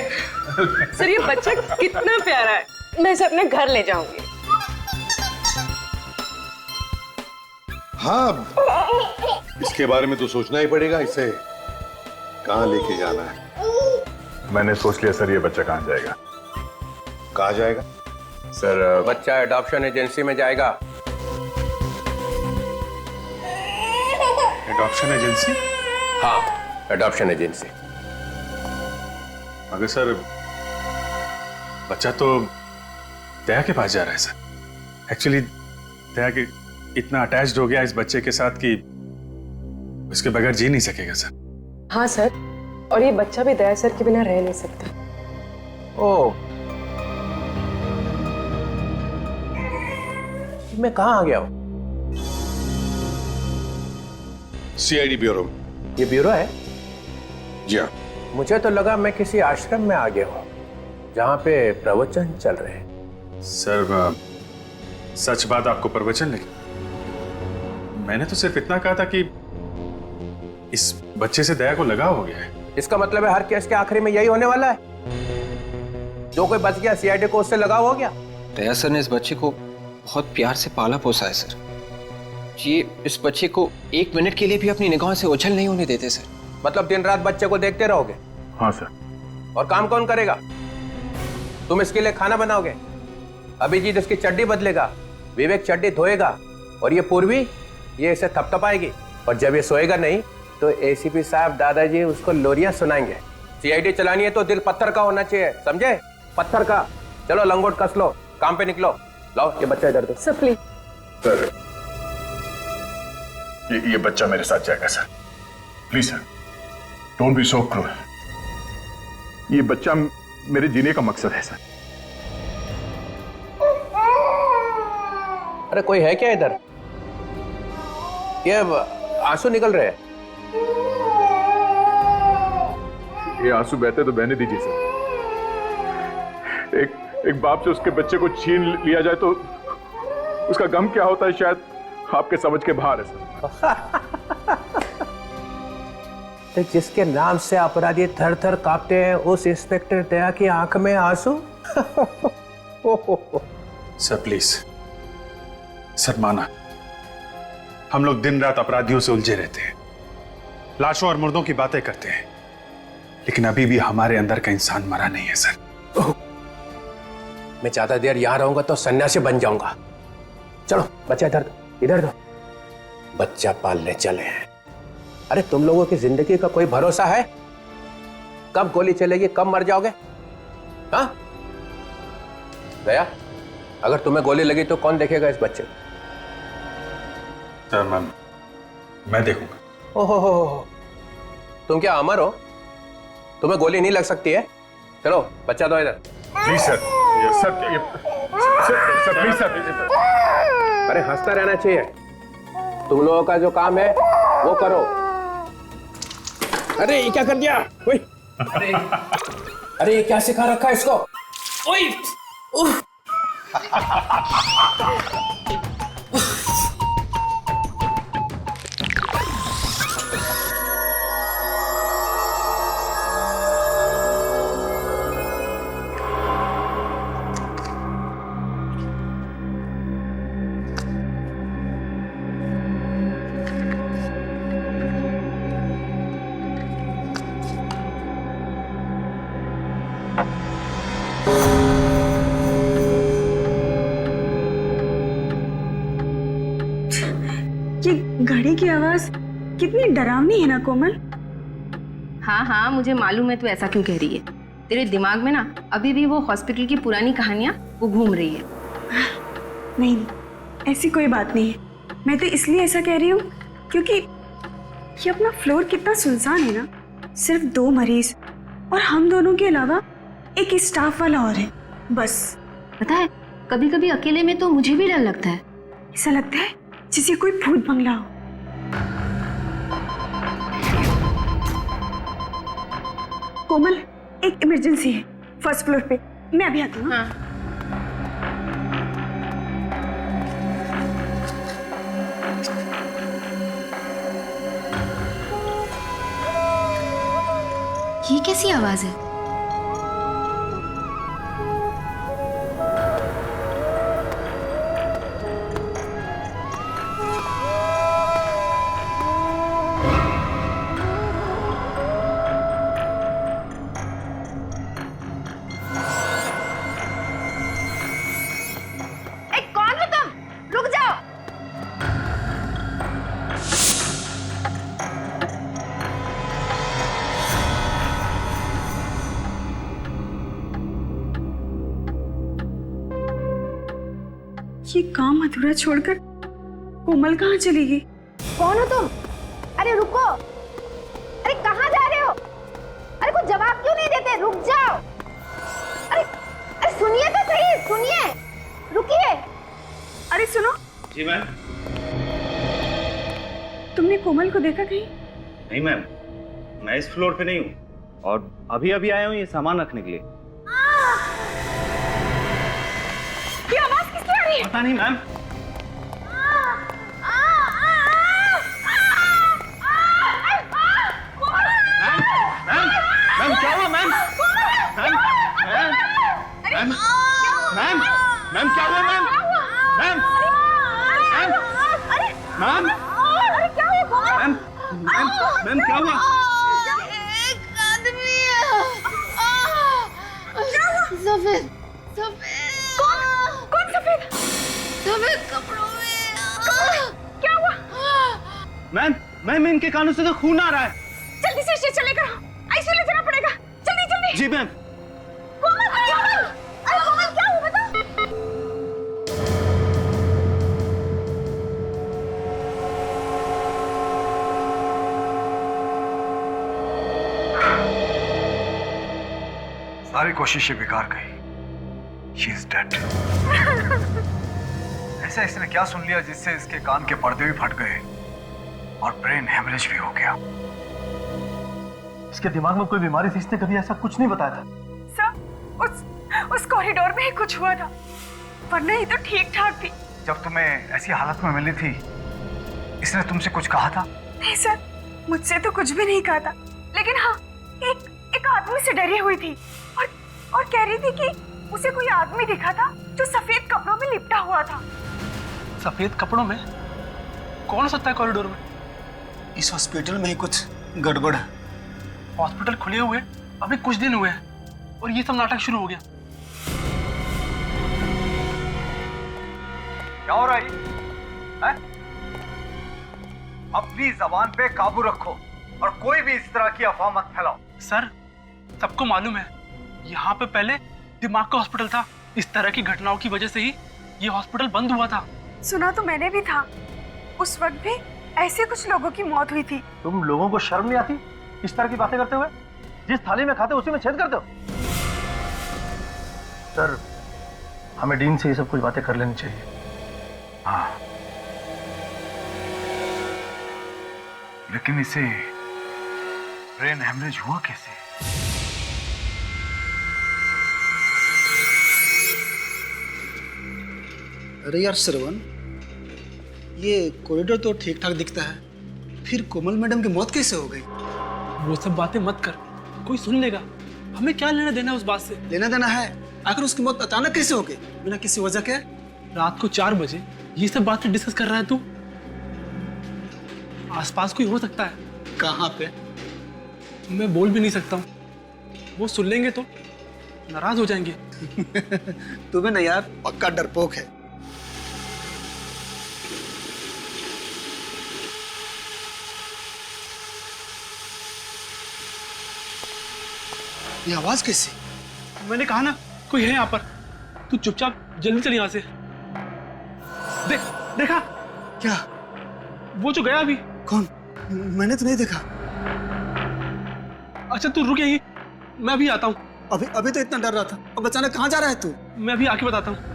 सर, ये बच्चा कितना प्यारा है, मैं इसे अपने घर ले जाऊंगी। हाँ, इसके बारे में तो सोचना ही पड़ेगा, इसे कहाँ लेके जाना है। मैंने सोच लिया सर, ये बच्चा कहाँ जाएगा। कहाँ जाएगा सर? बच्चा एडॉप्शन एजेंसी में जाएगा। Adoption agency? हाँ, एडॉप्शन एजेंसी। मगर सर, बच्चा तो दया के पास जा रहा है सर। एक्चुअली दया के इतना अटैच्ड हो गया इस बच्चे के साथ कि उसके बगैर जी नहीं सकेगा सर। हाँ सर, और ये बच्चा भी दया सर के बिना रह नहीं सकता। ओह, मैं कहाँ आ गया हूँ? CID bureau. ये ब्यूरो है? जी हाँ। मुझे तो लगा मैं किसी आश्रम में आ गया हूँ जहाँ पे प्रवचन चल रहे हैं। सर, सच बात आपको प्रवचन लगी? मैंने तो सिर्फ इतना कहा था कि इस बच्चे से दया को लगाव हो गया है। इसका मतलब है हर केस के आखिरी में यही होने वाला है। जो कोई बच गया सीआईडी को उससे लगाव हो गया। दया सर ने इस बच्चे को बहुत प्यार से पाला पोसा है सर। ये इस बच्चे को 1 मिनट के लिए भी अपनी निगाहों से ओझल नहीं होने देते सर। मतलब दिन रात बच्चे को देखते रहोगे? हाँ सर। और काम कौन करेगा? तुम इसके लिए खाना बनाओगे, अभिजीत इसकी चड्डी बदलेगा, विवेक चड्डी धोएगा, और ये पूर्वी ये इसे थपथपाएगी। और जब ये सोएगा नहीं तो एसीपी साहब दादाजी उसको लोरियां सुनाएंगे। सीआईडी चलानी है तो दिल पत्थर का होना चाहिए, समझे? पत्थर का। चलो लंगोट कस लो, काम पे निकलो। लाओ ये बच्चा इधर दो। Sir please. सर, ये बच्चा मेरे साथ जाएगा sir. Please sir, don't be so cruel. ये बच्चा मेरे जीने का मकसद है सर। अरे कोई है क्या इधर? ये आंसू निकल रहे हैं। ये आंसू बहते तो बहने दीजिए सर। एक बाप से उसके बच्चे को छीन लिया जाए तो उसका गम क्या होता है शायद आपके समझ के बाहर है सर। तो जिसके नाम से अपराधी थर थर कांपते हैं उस इंस्पेक्टर दया की आंख में आंसू। सर प्लीज, सर माना, हम लोग दिन रात अपराधियों से उलझे रहते हैं, लाशों और मुर्दों की बातें करते हैं, लेकिन अभी भी हमारे अंदर का इंसान मरा नहीं है सर। मैं ज्यादा देर यहां रहूंगा तो सन्यासी बन जाऊंगा। चलो बच्चा इधर दो, इधर दो। बच्चा पालने चले हैं। अरे तुम लोगों की जिंदगी का कोई भरोसा है? कब गोली चलेगी, कब मर जाओगे? हाँ दया, अगर तुम्हें गोली लगी तो कौन देखेगा इस बच्चे को? सर मैं देखूंगा। ओहो, तुम क्या अमर हो? तुम्हें गोली नहीं लग सकती है? चलो बच्चा दो इधर। Please sir, sir please sir. अरे हंसता रहना चाहिए। तुम लोगों का जो काम है वो करो। अरे ये क्या कर दिया? अरे ये क्या सिखा रखा है इसको? ओए! ये घड़ी की आवाज कितनी डरावनी है ना कोमल। हाँ हाँ मुझे मालूम है तू ऐसा क्यों कह रही है। तेरे दिमाग में ना अभी भी वो हॉस्पिटल की पुरानी कहानियां वो घूम रही है। नहीं ऐसी कोई बात नहीं है। मैं तो इसलिए ऐसा कह रही हूँ क्योंकि ये अपना फ्लोर कितना सुनसान है ना। सिर्फ 2 मरीज और हम दोनों के अलावा एक स्टाफ वाला और है बस। पता है कभी कभी अकेले में तो मुझे भी डर लगता है। ऐसा लगता है जैसे कोई भूत बंगला हो। कोमल एक इमरजेंसी है फर्स्ट फ्लोर पे, मैं अभी आती हूँ। हाँ। ये कैसी आवाज है? ये काम अधूरा छोड़कर कोमल कहाँ चली गई? कौन हो तुम? अरे रुको, अरे कहाँ जा रहे हो? अरे कुछ जवाब क्यों नहीं देते? रुक जाओ। अरे अरे सुनिए तो सही, सुनिए, रुकिए। अरे सुनो। जी मैम। तुमने कोमल को देखा कहीं? नहीं मैम, मैं इस फ्लोर पे नहीं हूँ और अभी अभी आया हूँ ये सामान रखने के लिए। ये आवाज किसकी आ रही है? पता नहीं मैम। मैम क्या हुआ मैम? मैम क्या हुआ मैम? मैम क्या हुआ? मैम क्या हुआ? एक आदमी सफेद कौन सफेद? सफेद कपड़ों में। क्या हुआ? मैम इनके कानों से तो खून आ रहा है। जल्दी से इसे चले करो, आईसीयू ले जाना पड़ेगा। जल्दी जल्दी। जी मैम। कोमल क्या हुआ बता। सारी कोशिशें बेकार गई। She is dead. ऐसा इसने क्या सुन लिया जिससे इसके कान के पर्दे भी फट गए और ब्रेन हेमरेज भी हो गया। इसके दिमाग में कोई बीमारी थी, इसने कभी ऐसा कुछ नहीं बताया था। सर उस कॉरिडोर में ही कुछ हुआ था, वरना ये तो ठीक ठाक थी। जब तुम्हें ऐसी हालत में मिली थी इसने तुमसे कुछ कहा था? नहीं सर, मुझसे तो कुछ भी नहीं कहा था, लेकिन हाँ एक आदमी से डरी हुई थी और कह रही थी कि उसे कोई आदमी दिखा था जो सफेद कपड़ों में लिपटा हुआ था। सफेद कपड़ों में कौन सकता है कॉरिडोर में? इस हॉस्पिटल में ही कुछ गड़बड़ है। हॉस्पिटल खुले हुए अभी कुछ दिन हुए हैं और ये सब नाटक शुरू हो गया। क्या हो रहा है? अपनी जबान पे काबू रखो और कोई भी इस तरह की अफवाह मत फैलाओ। सर, सबको मालूम है यहाँ पे पहले दिमाग का हॉस्पिटल था। इस तरह की घटनाओं की वजह से ही ये हॉस्पिटल बंद हुआ था। सुना तो मैंने भी था, उस वक्त भी ऐसे कुछ लोगों की मौत हुई थी। तुम लोगों को शर्म नहीं आती इस तरह की बातें करते हुए? जिस थाली में खाते हो उसी में छेद करते हो। सर, हमें डीन से ये सब कुछ बातें कर लेनी चाहिए। हाँ, लेकिन इसे ब्रेन हेमरेज हुआ कैसे? अरे यार श्रवण, ये कॉरिडोर तो ठीक ठाक दिखता है, फिर कोमल मैडम की मौत कैसे हो गई? वो सब बातें मत कर, कोई सुन लेगा। हमें क्या लेना देना है उस बात से? लेना देना है, आखिर उसकी मौत अचानक कैसे हो गई बिना किसी वजह के? रात को 4 बजे ये सब बातें डिस्कस कर रहा है तू? आसपास कोई हो सकता है। कहाँ पे? मैं बोल भी नहीं सकता हूँ, वो सुन लेंगे तो नाराज हो जाएंगे। तुम्हें ना यार पक्का डरपोक है। ये आवाज कैसी? मैंने कहा ना कोई है यहाँ पर। तू चुपचाप जल्दी चल यहाँ से। देखा क्या? वो जो गया अभी। कौन? मैंने तो नहीं देखा। अच्छा तू रुक यहीं, मैं अभी आता हूँ। अभी तो इतना डर रहा था, अब अचानक कहाँ जा रहा है तू? मैं अभी आके बताता हूँ।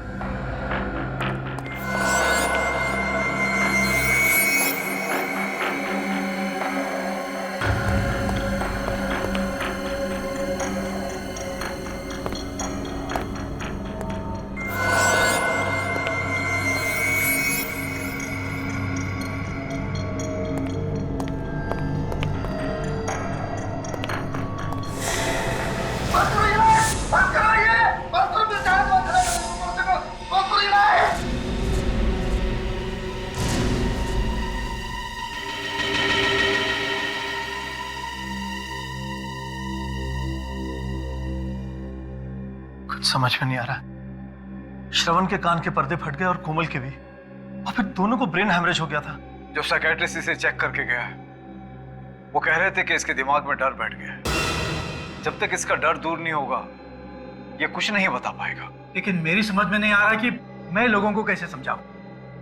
समझ में नहीं आ रहा। श्रवण के कान के पर्दे फट गए और कोमल के भी, और फिर दोनों को ब्रेन हैमरेज हो गया था। जो साइकियाट्रिस्ट इसे चेक करके गया है, वो कह रहे थे कि इसके दिमाग में डर बैठ गया है। जब तक इसका डर दूर नहीं होगा, ये कुछ नहीं बता पाएगा। लेकिन मेरी समझ में नहीं आ रहा कि मैं लोगों को कैसे समझाऊं,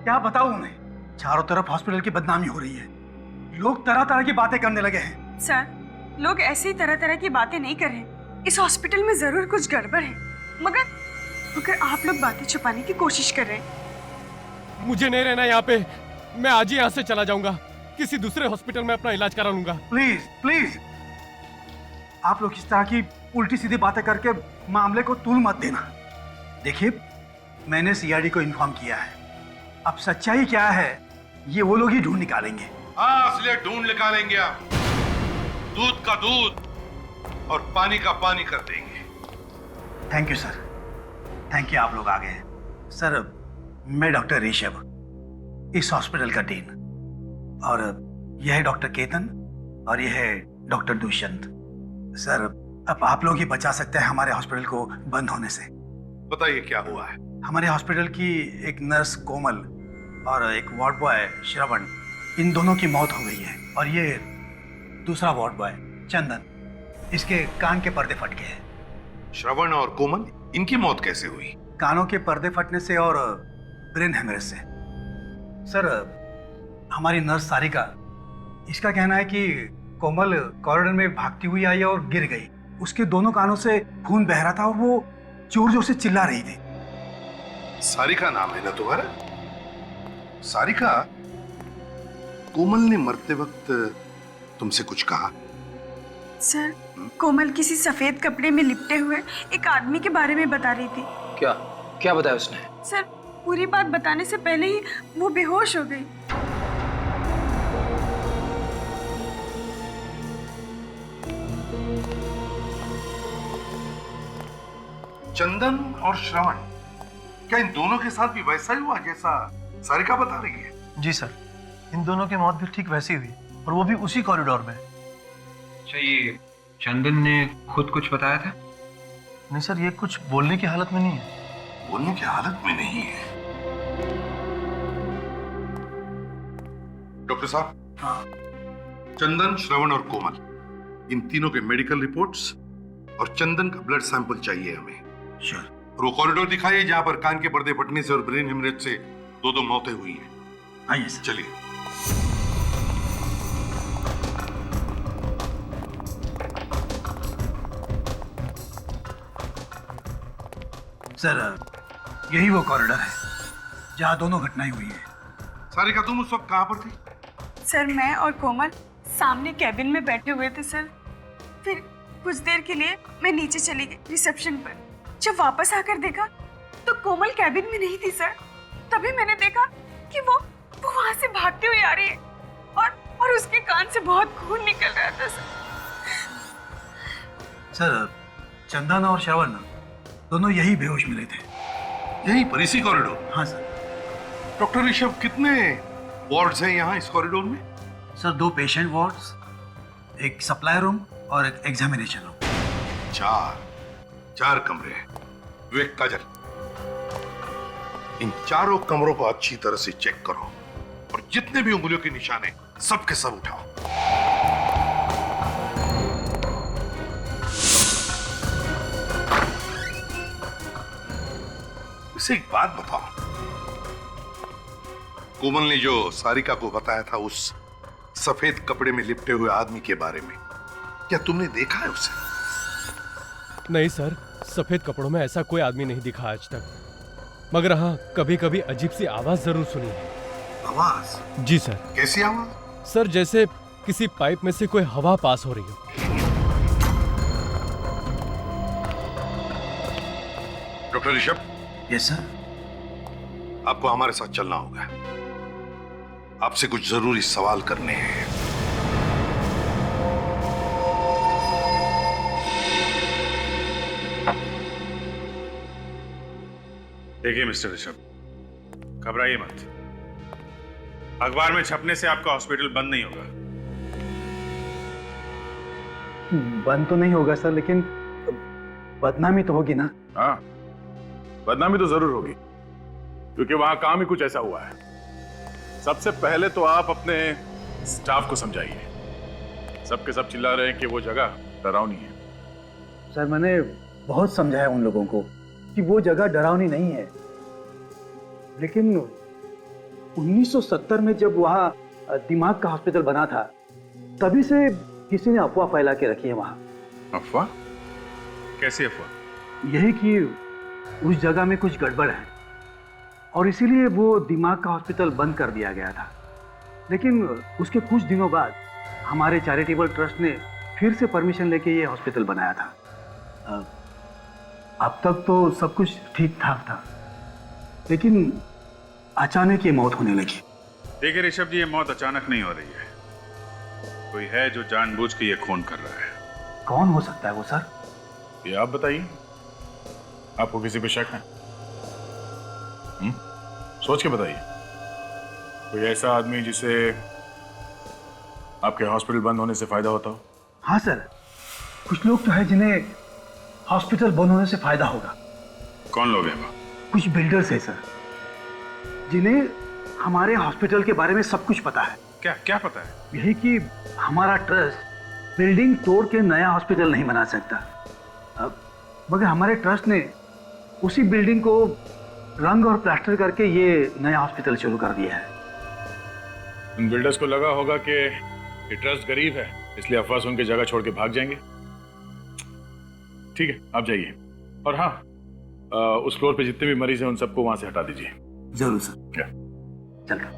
क्या बताऊं उन्हें। चारों तरफ हॉस्पिटल की बदनामी हो रही है, लोग तरह तरह की बातें करने लगे हैं। सर, लोग ऐसे ही तरह तरह की बातें नहीं कर रहे। इस हॉस्पिटल में जरूर कुछ गड़बड़ है, मगर आप लोग बातें छुपाने की कोशिश कर रहे हैं। मुझे नहीं रहना यहाँ पे, मैं आज ही यहाँ से चला जाऊंगा, किसी दूसरे हॉस्पिटल में अपना इलाज करा लूंगा। प्लीज प्लीज, आप लोग इस तरह की उल्टी सीधी बातें करके मामले को तूल मत देना। देखिए, मैंने सीआईडी को इन्फॉर्म किया है, अब सच्चाई क्या है ये वो लोग ही ढूंढ निकालेंगे। हाँ, इसलिए ढूंढ निकालेंगे आप। दूध का दूध और पानी का पानी कर देंगे। Thank you sir, thank you, आप लोग आ गए। सर, मैं डॉक्टर ऋषभ, इस हॉस्पिटल का डीन, और यह है डॉक्टर केतन और यह है डॉक्टर दुष्यंत। सर, अब आप लोग ही बचा सकते हैं हमारे हॉस्पिटल को बंद होने से। बताइए क्या हुआ है? हमारे हॉस्पिटल की एक नर्स कोमल और एक वार्ड बॉय श्रवण, इन दोनों की मौत हो गई है। और ये दूसरा वार्ड बॉय चंदन, इसके कान के पर्दे फट गए हैं। श्रवण और कोमल, इनकी मौत कैसे हुई? कानों के पर्दे फटने से और ब्रेन हेमरेज से। सर, हमारी नर्स सारिका, इसका कहना है कि कोमल कॉरिडोर में भागती हुई आई और गिर गई। उसके दोनों कानों से खून बह रहा था और वो जोर जोर से चिल्ला रही थी। सारिका नाम है ना तुम्हारा? सारिका, कोमल ने मरते वक्त तुमसे कुछ कहा? सर, कोमल किसी सफेद कपड़े में लिपटे हुए एक आदमी के बारे में बता रही थी। क्या क्या बताया उसने? सर, पूरी बात बताने से पहले ही वो बेहोश हो गई। चंदन और श्रवण, क्या इन दोनों के साथ भी वैसा ही हुआ जैसा सारिका बता रही है। जी सर, इन दोनों की मौत भी ठीक वैसी हुई और वो भी उसी कॉरिडोर में। अच्छा, ये चंदन ने खुद कुछ बताया था? नहीं सर, ये कुछ बोलने की हालत में नहीं है। बोलने की हालत में नहीं है? डॉक्टर साहब। हाँ। चंदन, श्रवण और कोमल, इन तीनों के मेडिकल रिपोर्ट्स और चंदन का ब्लड सैंपल चाहिए हमें। श्योर। और वो कॉरिडोर दिखाइए जहां पर कान के पर्दे फटने से और ब्रेन हेमरेज से दो मौतें हुई हैं। आइए सर। चलिए। सर, यही वो कॉरिडोर है जहां दोनों घटनाएं हुई है। सारिका, तुम उस वक्त कहां पर थी? सर, मैं और कोमल सामने कैबिन में बैठे हुए थे सर। फिर कुछ देर के लिए मैं नीचे चली गई रिसेप्शन पर। जब वापस आकर देखा तो कोमल कैबिन में नहीं थी सर। तभी मैंने देखा कि वो वहां से भागती हुई आ रही है और उसके कान से बहुत खून निकल रहा था सर। सर, चंदन और श्रवण दोनों यही बेहोश मिले थे। यही पर, इसी कॉरिडोर? हाँ सर। डॉक्टर ऋषभ, कितने वार्ड्स हैं यहाँ इस कॉरिडोर में? सर, 2 पेशेंट वार्ड्स, एक सप्लाई रूम और एक एग्जामिनेशन रूम। चार कमरे हैं। विवेक, काजल, इन चारों कमरों को अच्छी तरह से चेक करो और जितने भी उंगलियों के निशान हैं सबके सब उठाओ। इसे एक बात बताओ, कोमल ने जो सारिका को बताया था उस सफेद कपड़े में लिपटे हुए आदमी के बारे में, क्या तुमने देखा है उसे? नहीं सर, सफेद कपड़ों में ऐसा कोई आदमी नहीं दिखा आज तक, मगर हाँ कभी कभी अजीब सी आवाज जरूर सुनी है। आवाज? जी सर। कैसी आवाज? सर, जैसे किसी पाइप में से कोई हवा पास हो रही हो। डॉक्टर ऋषभ। Yes sir. आपको हमारे साथ चलना होगा, आपसे कुछ जरूरी सवाल करने हैं। देखिए मिस्टर ऋषभ, घबराइए मत। अखबार में छपने से आपका हॉस्पिटल बंद नहीं होगा। बंद तो नहीं होगा सर, लेकिन बदनामी तो होगी ना। हाँ, बदनामी तो जरूर होगी, क्योंकि वहां काम ही कुछ ऐसा हुआ है। सबसे पहले तो आप अपने स्टाफ को समझाइए। सबके सब चिल्ला रहे हैं कि वो जगह डरावनी है। सर, मैंने बहुत समझाया उन लोगों को कि वो जगह डरावनी नहीं है, लेकिन 1970 में जब वहाँ दिमाग का हॉस्पिटल बना था, तभी से किसी ने अफवाह फैला के रखी है वहाँ। अफवाह? कैसी अफवाह? यही कि उस जगह में कुछ गड़बड़ है और इसीलिए वो दिमाग का हॉस्पिटल बंद कर दिया गया था। लेकिन उसके कुछ दिनों बाद हमारे चैरिटेबल ट्रस्ट ने फिर से परमिशन लेके ये हॉस्पिटल बनाया था। अब तक तो सब कुछ ठीक ठाक था, लेकिन अचानक ये मौत होने लगी। देखिए ऋषभ जी, ये मौत अचानक नहीं हो रही है। कोई है जो जानबूझ के ये खून कर रहा है। कौन हो सकता है वो सर? ये आप बताइए, आपको किसी पे शक है? सोच के बताइए। कोई ऐसा आदमी जिसे आपके हॉस्पिटल बंद होने से फायदा होता हो? हाँ सर, कुछ लोग तो है जिन्हें हॉस्पिटल बंद होने से फायदा होगा। कौन लोग हैं वो? कुछ बिल्डर्स है सर, जिन्हें हमारे हॉस्पिटल के बारे में सब कुछ पता है। क्या पता है? यही कि हमारा ट्रस्ट बिल्डिंग तोड़ के नया हॉस्पिटल नहीं बना सकता, मगर हमारे ट्रस्ट ने उसी बिल्डिंग को रंग और प्लास्टर करके ये नया हॉस्पिटल शुरू कर दिया है। उन बिल्डर्स को लगा होगा कि ये ट्रस्ट गरीब है, इसलिए अफवाह सुन के जगह छोड़ के भाग जाएंगे। ठीक है, आप जाइए, और हाँ, उस फ्लोर पे जितने भी मरीज हैं उन सबको वहां से हटा दीजिए। जरूर सर। चलो।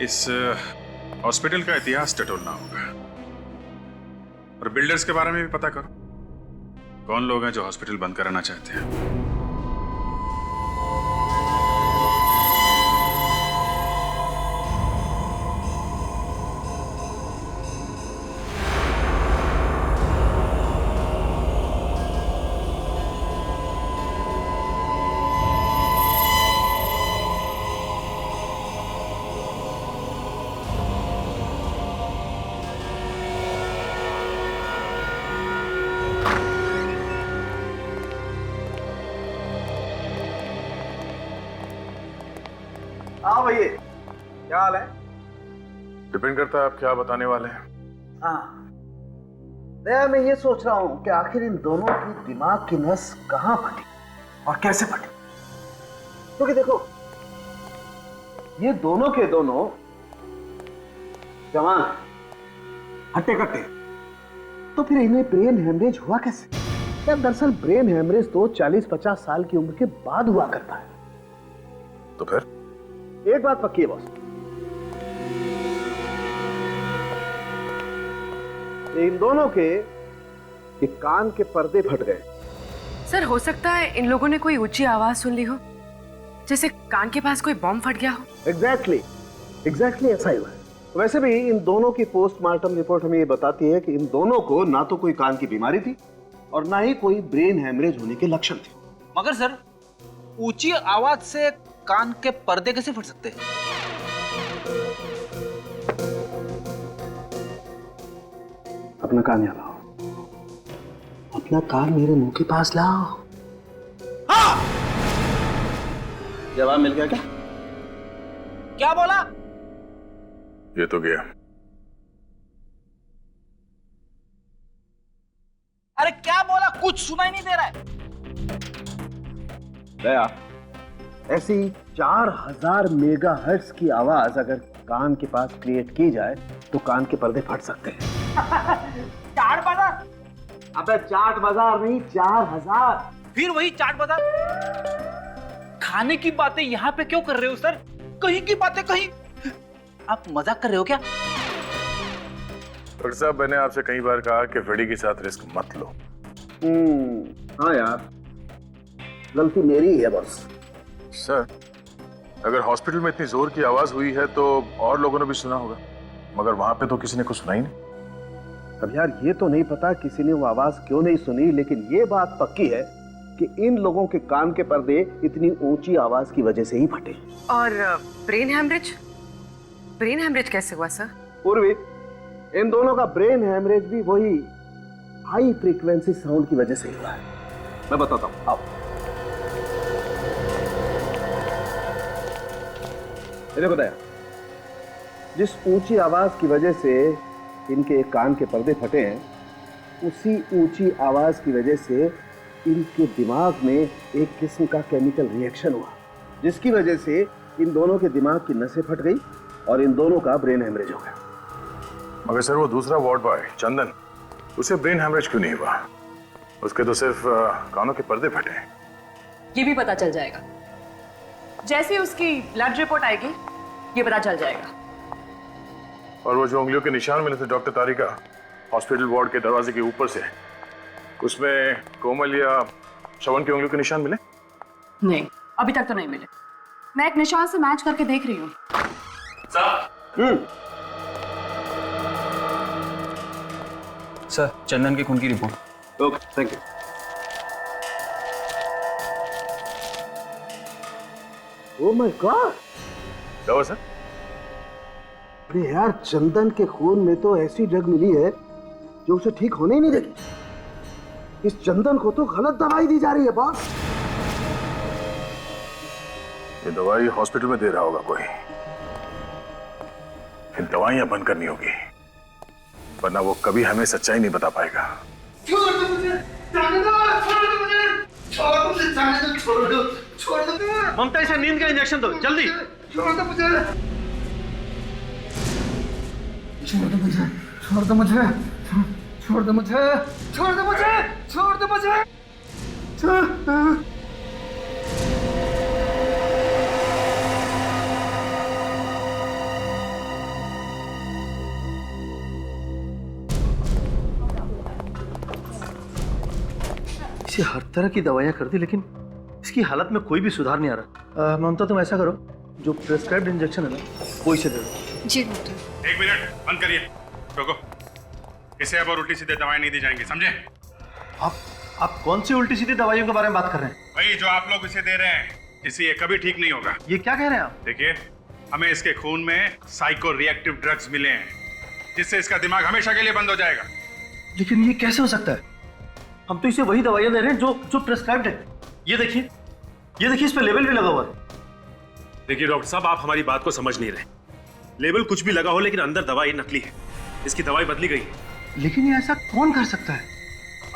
इस हॉस्पिटल का इतिहास टटोलना होगा और बिल्डर्स के बारे में भी पता करो। कौन लोग हैं जो हॉस्पिटल बंद कराना चाहते हैं? हाँ भैया, क्या हाल है? डिपेंड करता है आप क्या बताने वाले हैं। हाँ दया, मैं ये सोच रहा हूँ कि आखिर इन दोनों की दिमाग की नस कहाँ फटी और कैसे फटी। क्योंकि देखो, ये दोनों के दोनों जवान हट्टे कट्टे, तो फिर इन्हें ब्रेन हेमरेज हुआ कैसे? क्या दरअसल ब्रेन हेमरेज तो 40-50 साल की उम्र के बाद हुआ करता है। तो फिर एक बात पक्की है बॉस, इन दोनों के कान के पर्दे फट गए। सर हो सकता है इन लोगों ने कोई ऊंची आवाज सुन ली हो, जैसे कान के पास कोई बॉम्ब फट गया हो। एग्जैक्टली ऐसा ही हुआ है। वैसे भी इन दोनों की पोस्टमार्टम रिपोर्ट हमें ये बताती है कि इन दोनों को ना तो कोई कान की बीमारी थी और ना ही कोई ब्रेन हेमरेज होने के लक्षण थे। मगर सर, ऊंची आवाज से कान के पर्दे कैसे फट सकते हैं? अपना कान यहाँ लाओ, अपना कान मेरे मुंह के पास लाओ। हाँ! जवाब मिल गया क्या? क्या बोला? ये तो गया। अरे क्या बोला? कुछ सुनाई नहीं दे रहा है। दया, ऐसी 4000 मेगाहर्ट्ज की आवाज अगर कान के पास क्रिएट की जाए तो कान के पर्दे फट सकते हैं। चाट बाजार? अबे चाट बाजार नहीं, 4000। फिर वही चाट बाजार। खाने की बातें यहाँ पे क्यों कर रहे हो सर? कहीं की बातें कहीं। आप मजाक कर रहे हो क्या? डॉक्टर साहब, मैंने आपसे कई बार कहा कि फ्रेडी के साथ रिस्क मत लो। हाँ यार, गलती मेरी है बस। सर, अगर हॉस्पिटल में इतनी जोर की आवाज हुई है तो और लोगों ने भी सुना होगा, मगर वहां पे तो किसी ने कुछ सुना ही नहीं। अब यार ये तो नहीं पता किसी ने वो आवाज क्यों नहीं सुनी, लेकिन ये बात पक्की है कि इन लोगों के कान के पर्दे इतनी ऊंची आवाज की वजह से ही फटे। और ब्रेन हेमरेज? ब्रेन हेमरेज कैसे हुआ सर? पूर्वी, इन दोनों का ब्रेन हेमरेज भी वही हाई फ्रीक्वेंसी साउंड की वजह से हुआ है। मैं बताता हूं, आओ। देखो दया, जिस ऊंची आवाज की वजह से इनके कान के पर्दे फटे हैं, उसी ऊंची आवाज की वजह से इनके दिमाग में एक किस्म का केमिकल रिएक्शन हुआ, जिसकी वजह से इन दोनों के दिमाग की नसें फट गई और इन दोनों का ब्रेन हेमरेज हो गया। मगर सर, वो दूसरा वार्ड बॉय चंदन, उसे ब्रेन हेमरेज क्यों नहीं हुआ? उसके तो सिर्फ कानों के पर्दे फटे हैं। ये भी पता चल जाएगा, जैसे उसकी ब्लड रिपोर्ट आएगी ये पता चल जाएगा। और वो जो उंगलियों के निशान मिले थे डॉक्टर तारिका हॉस्पिटल वार्ड के दरवाजे के ऊपर से, उसमें कोमल या श्रवण की उंगलियों के निशान मिले? नहीं, अभी तक तो नहीं मिले। मैं एक निशान से मैच करके देख रही हूँ। सर, चंदन के खून की report. Okay, thank you. Oh my God! क्या हुआ सर? अरे यार, चंदन के खून में तो ऐसी ड्रग मिली है जो उसे ठीक होने ही नहीं देगी। इस चंदन को तो गलत दवाई दी जा रही है बॉस। ये दवाई हॉस्पिटल में दे रहा होगा कोई। फिर दवाइयां बंद करनी होगी, वरना वो कभी हमें सच्चाई नहीं बता पाएगा। छोड़ दो मुझे, जाने दो, छोड़ दो मुझे, छोड़ दो मुझे, जाने दो, छोड़ दो, छोड़ दो। ममता, इसे नींद का इंजेक्शन दो जल्दी। छोड़ दो मुझे, छोड़ दो मुझे, छोड़ दो मुझे, छोड़ दो मुझे, छोड़ दो मुझे, छोड़ दो मुझे, इसे हर तरह की दवाइयां कर दी, लेकिन इसकी हालत में कोई भी सुधार नहीं आ रहा। ममता, तुम ऐसा करो, जो प्रेस्क्राइब्ड इंजेक्शन है ना, वो इसे दे दो। जी डॉक्टर। 1 मिनट, बंद करिए। रोको, इसे अब और उल्टी सीधे दवाएं नहीं दी जाएंगी, समझे? आप कौन सी उल्टी सीधी दवाइयों के बारे में बात कर रहे हैं? वही जो आप लोग इसे दे रहे हैं, इससे ये कभी ठीक नहीं होगा। ये क्या कह रहे हैं आप? देखिए, हमें इसके खून में साइको रिएक्टिव ड्रग्स मिले हैं, जिससे इसका दिमाग हमेशा के लिए बंद हो जाएगा। लेकिन ये कैसे हो सकता है? हम तो इसे वही दवाइयां दे रहे हैं जो प्रेस्क्राइब्ड है। ये देखिए इस पे लेबल भी लगा हुआ है। देखिए डॉक्टर साहब, आप हमारी बात को समझ नहीं रहे। लेबल कुछ भी लगा हो लेकिन अंदर दवाई नकली है। इसकी दवाई बदली गई है। लेकिन ये ऐसा कौन कर सकता है?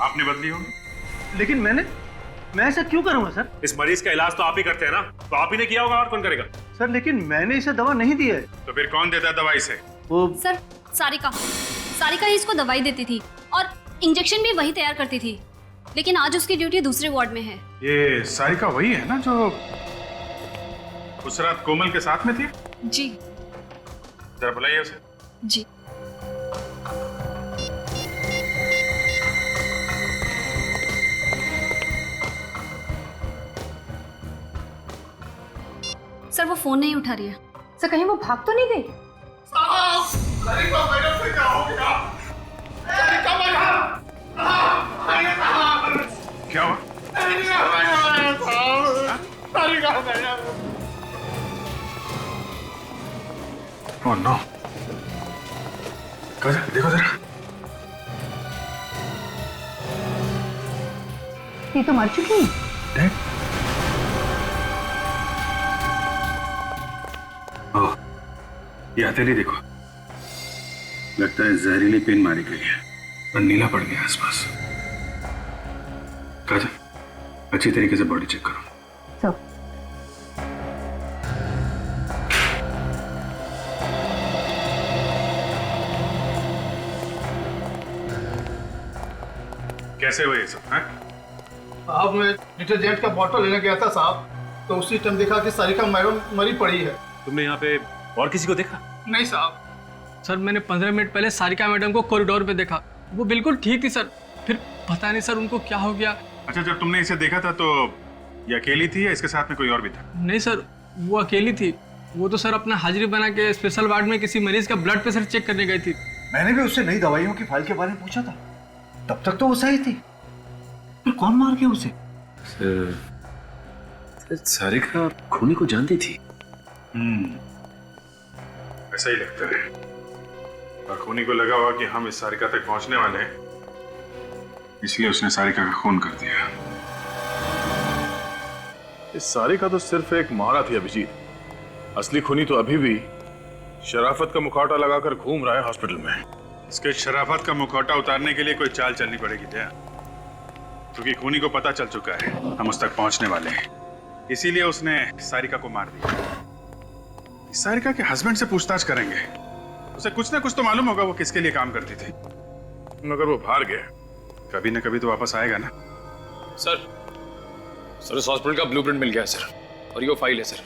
आपने बदली होगी। लेकिन मैं ऐसा क्यों करूंगा सर? इस मरीज का इलाज तो आप ही करते हैं ना, तो आप ही ने किया होगा, और कौन करेगा? सर लेकिन मैंने इसे दवा नहीं दी है। तो फिर कौन देता है दवाई से? वो सर सारिका ही इसको दवाई देती थी और इंजेक्शन भी वही तैयार करती थी, लेकिन आज उसकी ड्यूटी दूसरे वार्ड में है। ये सारिका वही है ना जो उस रात कोमल के साथ में थी? जी। जरा बुलाइए उसे। जी। सर वो फोन नहीं उठा रही है। सर कहीं वो भाग तो नहीं गई? सारिका मैडम से क्या हो गया? सारिका मैडम! क्या हुआ? सारिका मैडम! Oh no. देखो जरा। ये तो मर चुकी है। ओह, ये हथेली देखो, लगता है जहरीली पेन मारी गई है और नीला पड़ गया आसपास। काजल, अच्छी तरीके से बॉडी चेक करो। कैसे हुए ये सब? साहब मैं डिटर्जेंट का बॉटल लेने गया था साहब, तो उसी टाइम देखा कि सारिका मैडम मरी पड़ी है। तुमने यहाँ पे और किसी को देखा? नहीं साहब। सर मैंने 15 मिनट पहले सारिका मैडम को कॉरिडोर पे देखा, वो बिल्कुल ठीक थी सर। फिर पता नहीं सर उनको क्या हो गया। अच्छा, जब तुमने इसे देखा था तो ये अकेली थी या इसके साथ में कोई और भी था? नहीं सर, वो अकेली थी। वो तो सर अपना हाजिरी बना के स्पेशल वार्ड में किसी मरीज का ब्लड प्रेशर चेक करने गई थी। मैंने भी उससे नई दवाइयों की फाइल के बारे में पूछा था, तब तक तो वो सही थी। फिर कौन मार गया उसे? सारिका खूनी को जानती थी। ऐसा ही लगता है। और खूनी को लगा हुआ कि हम इस सारिका तक पहुंचने वाले हैं, इसलिए उसने सारिका का खून कर दिया। इस सारिका तो सिर्फ एक मोहरा थी अभिजीत। असली खूनी तो अभी भी शराफत का मुखौटा लगाकर घूम रहा है हॉस्पिटल में। इसके शराफत का मुखौटा उतारने के लिए कोई चाल चलनी पड़ेगी दया, क्योंकि खूनी को पता चल चुका है हम उस तक पहुंचने वाले हैं, इसीलिए उसने सारिका को मार दिया। सारिका के हस्बैंड से पूछताछ करेंगे, उसे कुछ ना कुछ तो मालूम होगा वो किसके लिए काम करती थी। मगर वो भाग गया, कभी ना कभी तो वापस आएगा ना। सर उस हॉस्पिटल का ब्लूप्रिंट मिल गया है सर, और ये वो फाइल है सर,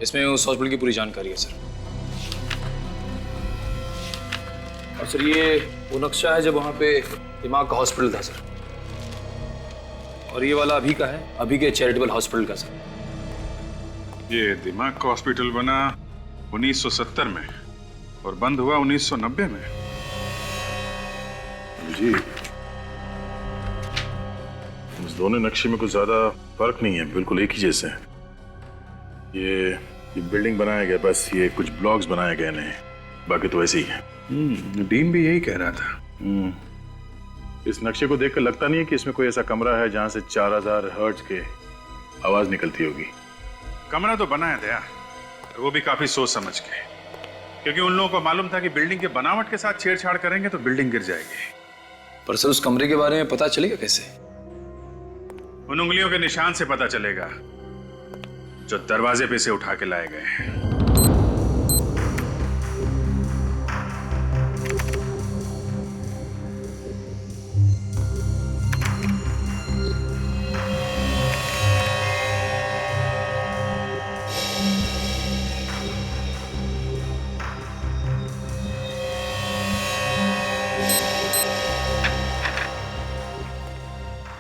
इसमें उस हॉस्पिटल की पूरी जानकारी है सर। और सर ये वो नक्शा है जब वहाँ पे दिमाग का हॉस्पिटल था सर, और ये वाला अभी का है, अभी के चैरिटेबल हॉस्पिटल का सर। ये दिमाग का हॉस्पिटल बना 1970 में और बंद हुआ 1990 में। जी, इस दोनों नक्शे में कुछ ज्यादा फर्क नहीं है, बिल्कुल एक ही जैसे हैं। ये बिल्डिंग बनाया गया, बस ये कुछ ब्लॉक्स बनाए गए हैं, बाकी तो ऐसे ही है। डीन भी यही कह रहा था। इस नक्शे को देखकर लगता नहीं है कि इसमें कोई ऐसा कमरा है जहां से 4000 हर्ट्ज के आवाज निकलती होगी। कमरा तो बना है दया, वो भी काफी सोच समझ के, क्योंकि उन लोगों को मालूम था कि बिल्डिंग के बनावट के साथ छेड़छाड़ करेंगे तो बिल्डिंग गिर जाएगी। पर सर उस कमरे के बारे में पता चलेगा कैसे? उन उंगलियों के निशान से पता चलेगा जो दरवाजे पे से उठा के लाए गए हैं।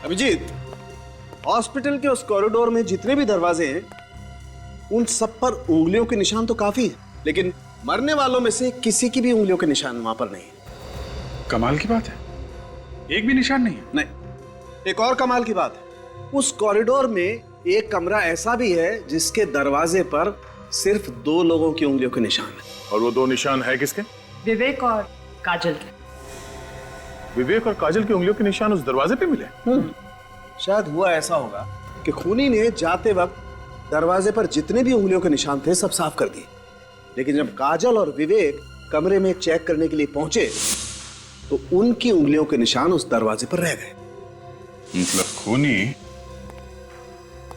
अभिजीत, हॉस्पिटल के उस कॉरिडोर में जितने भी दरवाजे हैं उन सब पर उंगलियों के निशान तो काफी है, लेकिन मरने वालों में से किसी की भी उंगलियों के निशान वहां पर नहीं है। कमाल की बात है, एक भी निशान नहीं है। नहीं, एक और कमाल की बात है, उस कॉरिडोर में एक कमरा ऐसा भी है जिसके दरवाजे पर सिर्फ 2 लोगों की उंगलियों के निशान है। और वो 2 निशान है किसके? विवेक और काजल के। विवेक और काजल की उंगलियों के निशान उस दरवाजे पे मिले? शायद हुआ ऐसा होगा कि खूनी ने जाते वक्त दरवाजे पर जितने भी उंगलियों के निशान थे सब साफ कर दिए, लेकिन जब काजल और विवेक कमरे में चेक करने के लिए पहुंचे तो उनकी उंगलियों के निशान उस दरवाजे पर रह गए। मतलब खूनी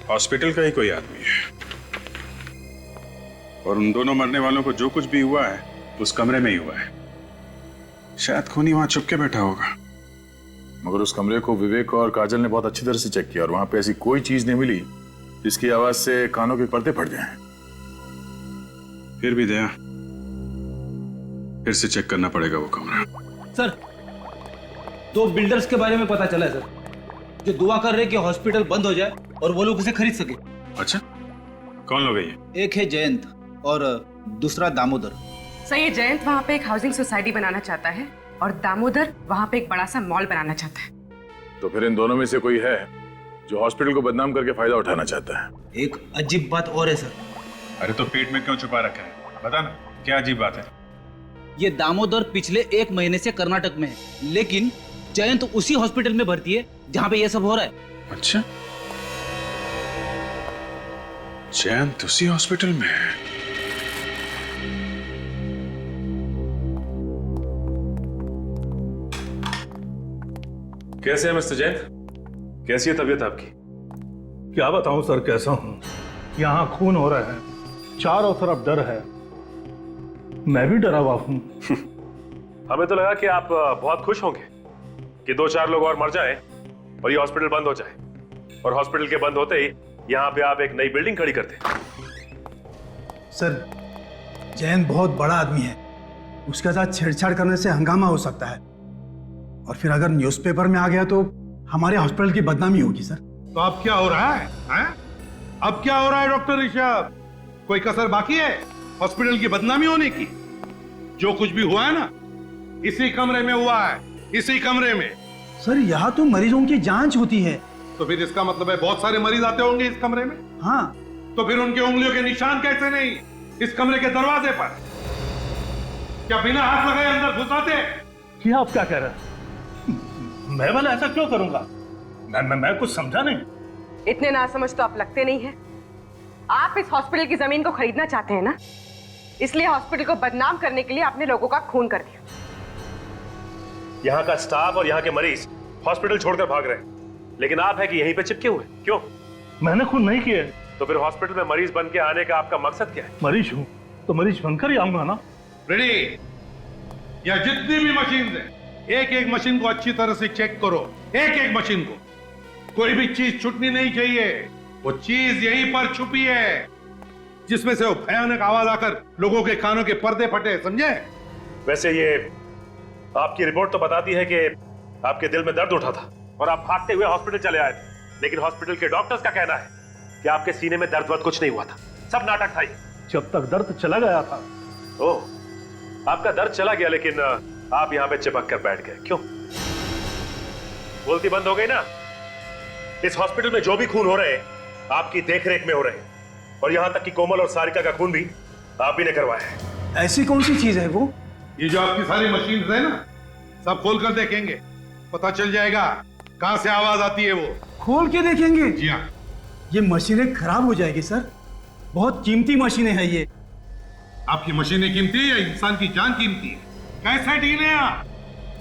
हॉस्पिटल का ही कोई आदमी है, और उन दोनों मरने वालों को जो कुछ भी हुआ है उस कमरे में ही हुआ है। शायद खूनी वहां छुप के बैठा होगा। मगर उस कमरे को विवेक और काजल ने बहुत अच्छी तरह से चेक किया और वहां पे ऐसी कोई चीज नहीं मिली जिसकी आवाज से कानों के पर्दे फट जाएं। फिर भी दया, फिर से चेक करना पड़ेगा वो कमरा। सर, 2 बिल्डर्स के बारे में पता चला है सर, जो दुआ कर रहे कि हॉस्पिटल बंद हो जाए और वो लोग उसे खरीद सके। अच्छा, कौन लोग हैं ये? एक है जयंत और दूसरा दामोदर। सर, ये जयंत वहाँ पे एक हाउसिंग सोसाइटी बनाना चाहता है और दामोदर वहाँ पे एक बड़ा सा मॉल बनाना चाहता है। तो फिर इन दोनों में से कोई है जो हॉस्पिटल को बदनाम करके फायदा उठाना चाहता है। एक अजीब बात और है सर। अरे तो पेट में क्यों छुपा रखा है? बता ना, क्या अजीब बात है? ये दामोदर पिछले 1 महीने से कर्नाटक में है, लेकिन जयंत उसी हॉस्पिटल में भर्ती है जहाँ पे ये सब हो रहा है। अच्छा, जयंत उसी हॉस्पिटल में है। कैसे हैं मिस्टर जैन? कैसी है तबीयत आपकी? क्या बताऊं सर कैसा हूं। यहाँ खून हो रहा है, चारों तरफ डर है, मैं भी डरा हुआ हूं। हमें तो लगा कि आप बहुत खुश होंगे कि 2-4 लोग और मर जाएं और ये हॉस्पिटल बंद हो जाए, और हॉस्पिटल के बंद होते ही यहाँ पे आप एक नई बिल्डिंग खड़ी करते। सर, जैन बहुत बड़ा आदमी है, उसके साथ छेड़छाड़ करने से हंगामा हो सकता है, और फिर अगर न्यूज़पेपर में आ गया तो हमारे हॉस्पिटल की बदनामी होगी सर। तो अब क्या हो रहा है, हैं? अब क्या हो रहा है डॉक्टर ऋषभ? कोई कसर बाकी है हॉस्पिटल की बदनामी होने की? जो कुछ भी हुआ है ना, इसी कमरे में हुआ है, इसी कमरे में। सर, यहाँ तो मरीजों की जांच होती है। तो फिर इसका मतलब है बहुत सारे मरीज आते होंगे इस कमरे में। हाँ। तो फिर उनके उंगलियों के निशान कैसे नहीं इस कमरे के दरवाजे पर? क्या बिना हाथ लगाए अंदर घुस आते? क्या आप क्या कह रहे हैं? मैं भला ऐसा क्यों करूंगा? मैं कुछ समझा नहीं। इतने नासमझ तो आप लगते नहीं हैं। आप इस हॉस्पिटल की जमीन को खरीदना चाहते हैं ना, इसलिए हॉस्पिटल को बदनाम करने के लिए आपने लोगों का खून कर दिया। यहाँ का स्टाफ और यहाँ के मरीज हॉस्पिटल छोड़कर भाग रहे हैं, लेकिन आप है कि यहीं पे चिपके हुए। क्यों? मैंने खून नहीं किया। तो फिर हॉस्पिटल में मरीज बन के आने का आपका मकसद क्या है? मरीज हूँ तो मरीज बनकर ही आऊंगा ना। रेडी? या जितनी भी मशीन है, एक एक मशीन को अच्छी तरह से चेक करो, एक एक मशीन को। कोई भी चीज छूटनी नहीं चाहिए। वो चीज यहीं पर छुपी है जिसमें से वो भयानक आवाज आकर लोगों के कानों के पर्दे फटे, समझे? वैसे ये आपकी रिपोर्ट तो बताती है कि आपके दिल में दर्द उठा था और आप भागते हुए हॉस्पिटल चले आए थे, लेकिन हॉस्पिटल के डॉक्टर्स का कहना है कि आपके सीने में दर्द कुछ नहीं हुआ था, सब नाटक था। जब तक दर्द चला गया था। ओह, आपका दर्द चला गया, लेकिन आप यहाँ पे चिपक कर बैठ गए। क्यों? बोलती बंद हो गई ना? इस हॉस्पिटल में जो भी खून हो रहे हैं आपकी देखरेख में हो रहे हैं, और यहाँ तक कि कोमल और सारिका का खून भी आप ही ने करवाया है। ऐसी कौन सी चीज है वो? ये जो आपकी सारी मशीन है ना, सब खोल कर देखेंगे, पता चल जाएगा कहां से आवाज आती है। वो खोल के देखेंगे? जी हाँ। ये मशीनें खराब हो जाएगी सर, बहुत कीमती मशीनें हैं ये। आपकी मशीनें कीमती है या इंसान की जान कीमती है? कैसे डील है आप?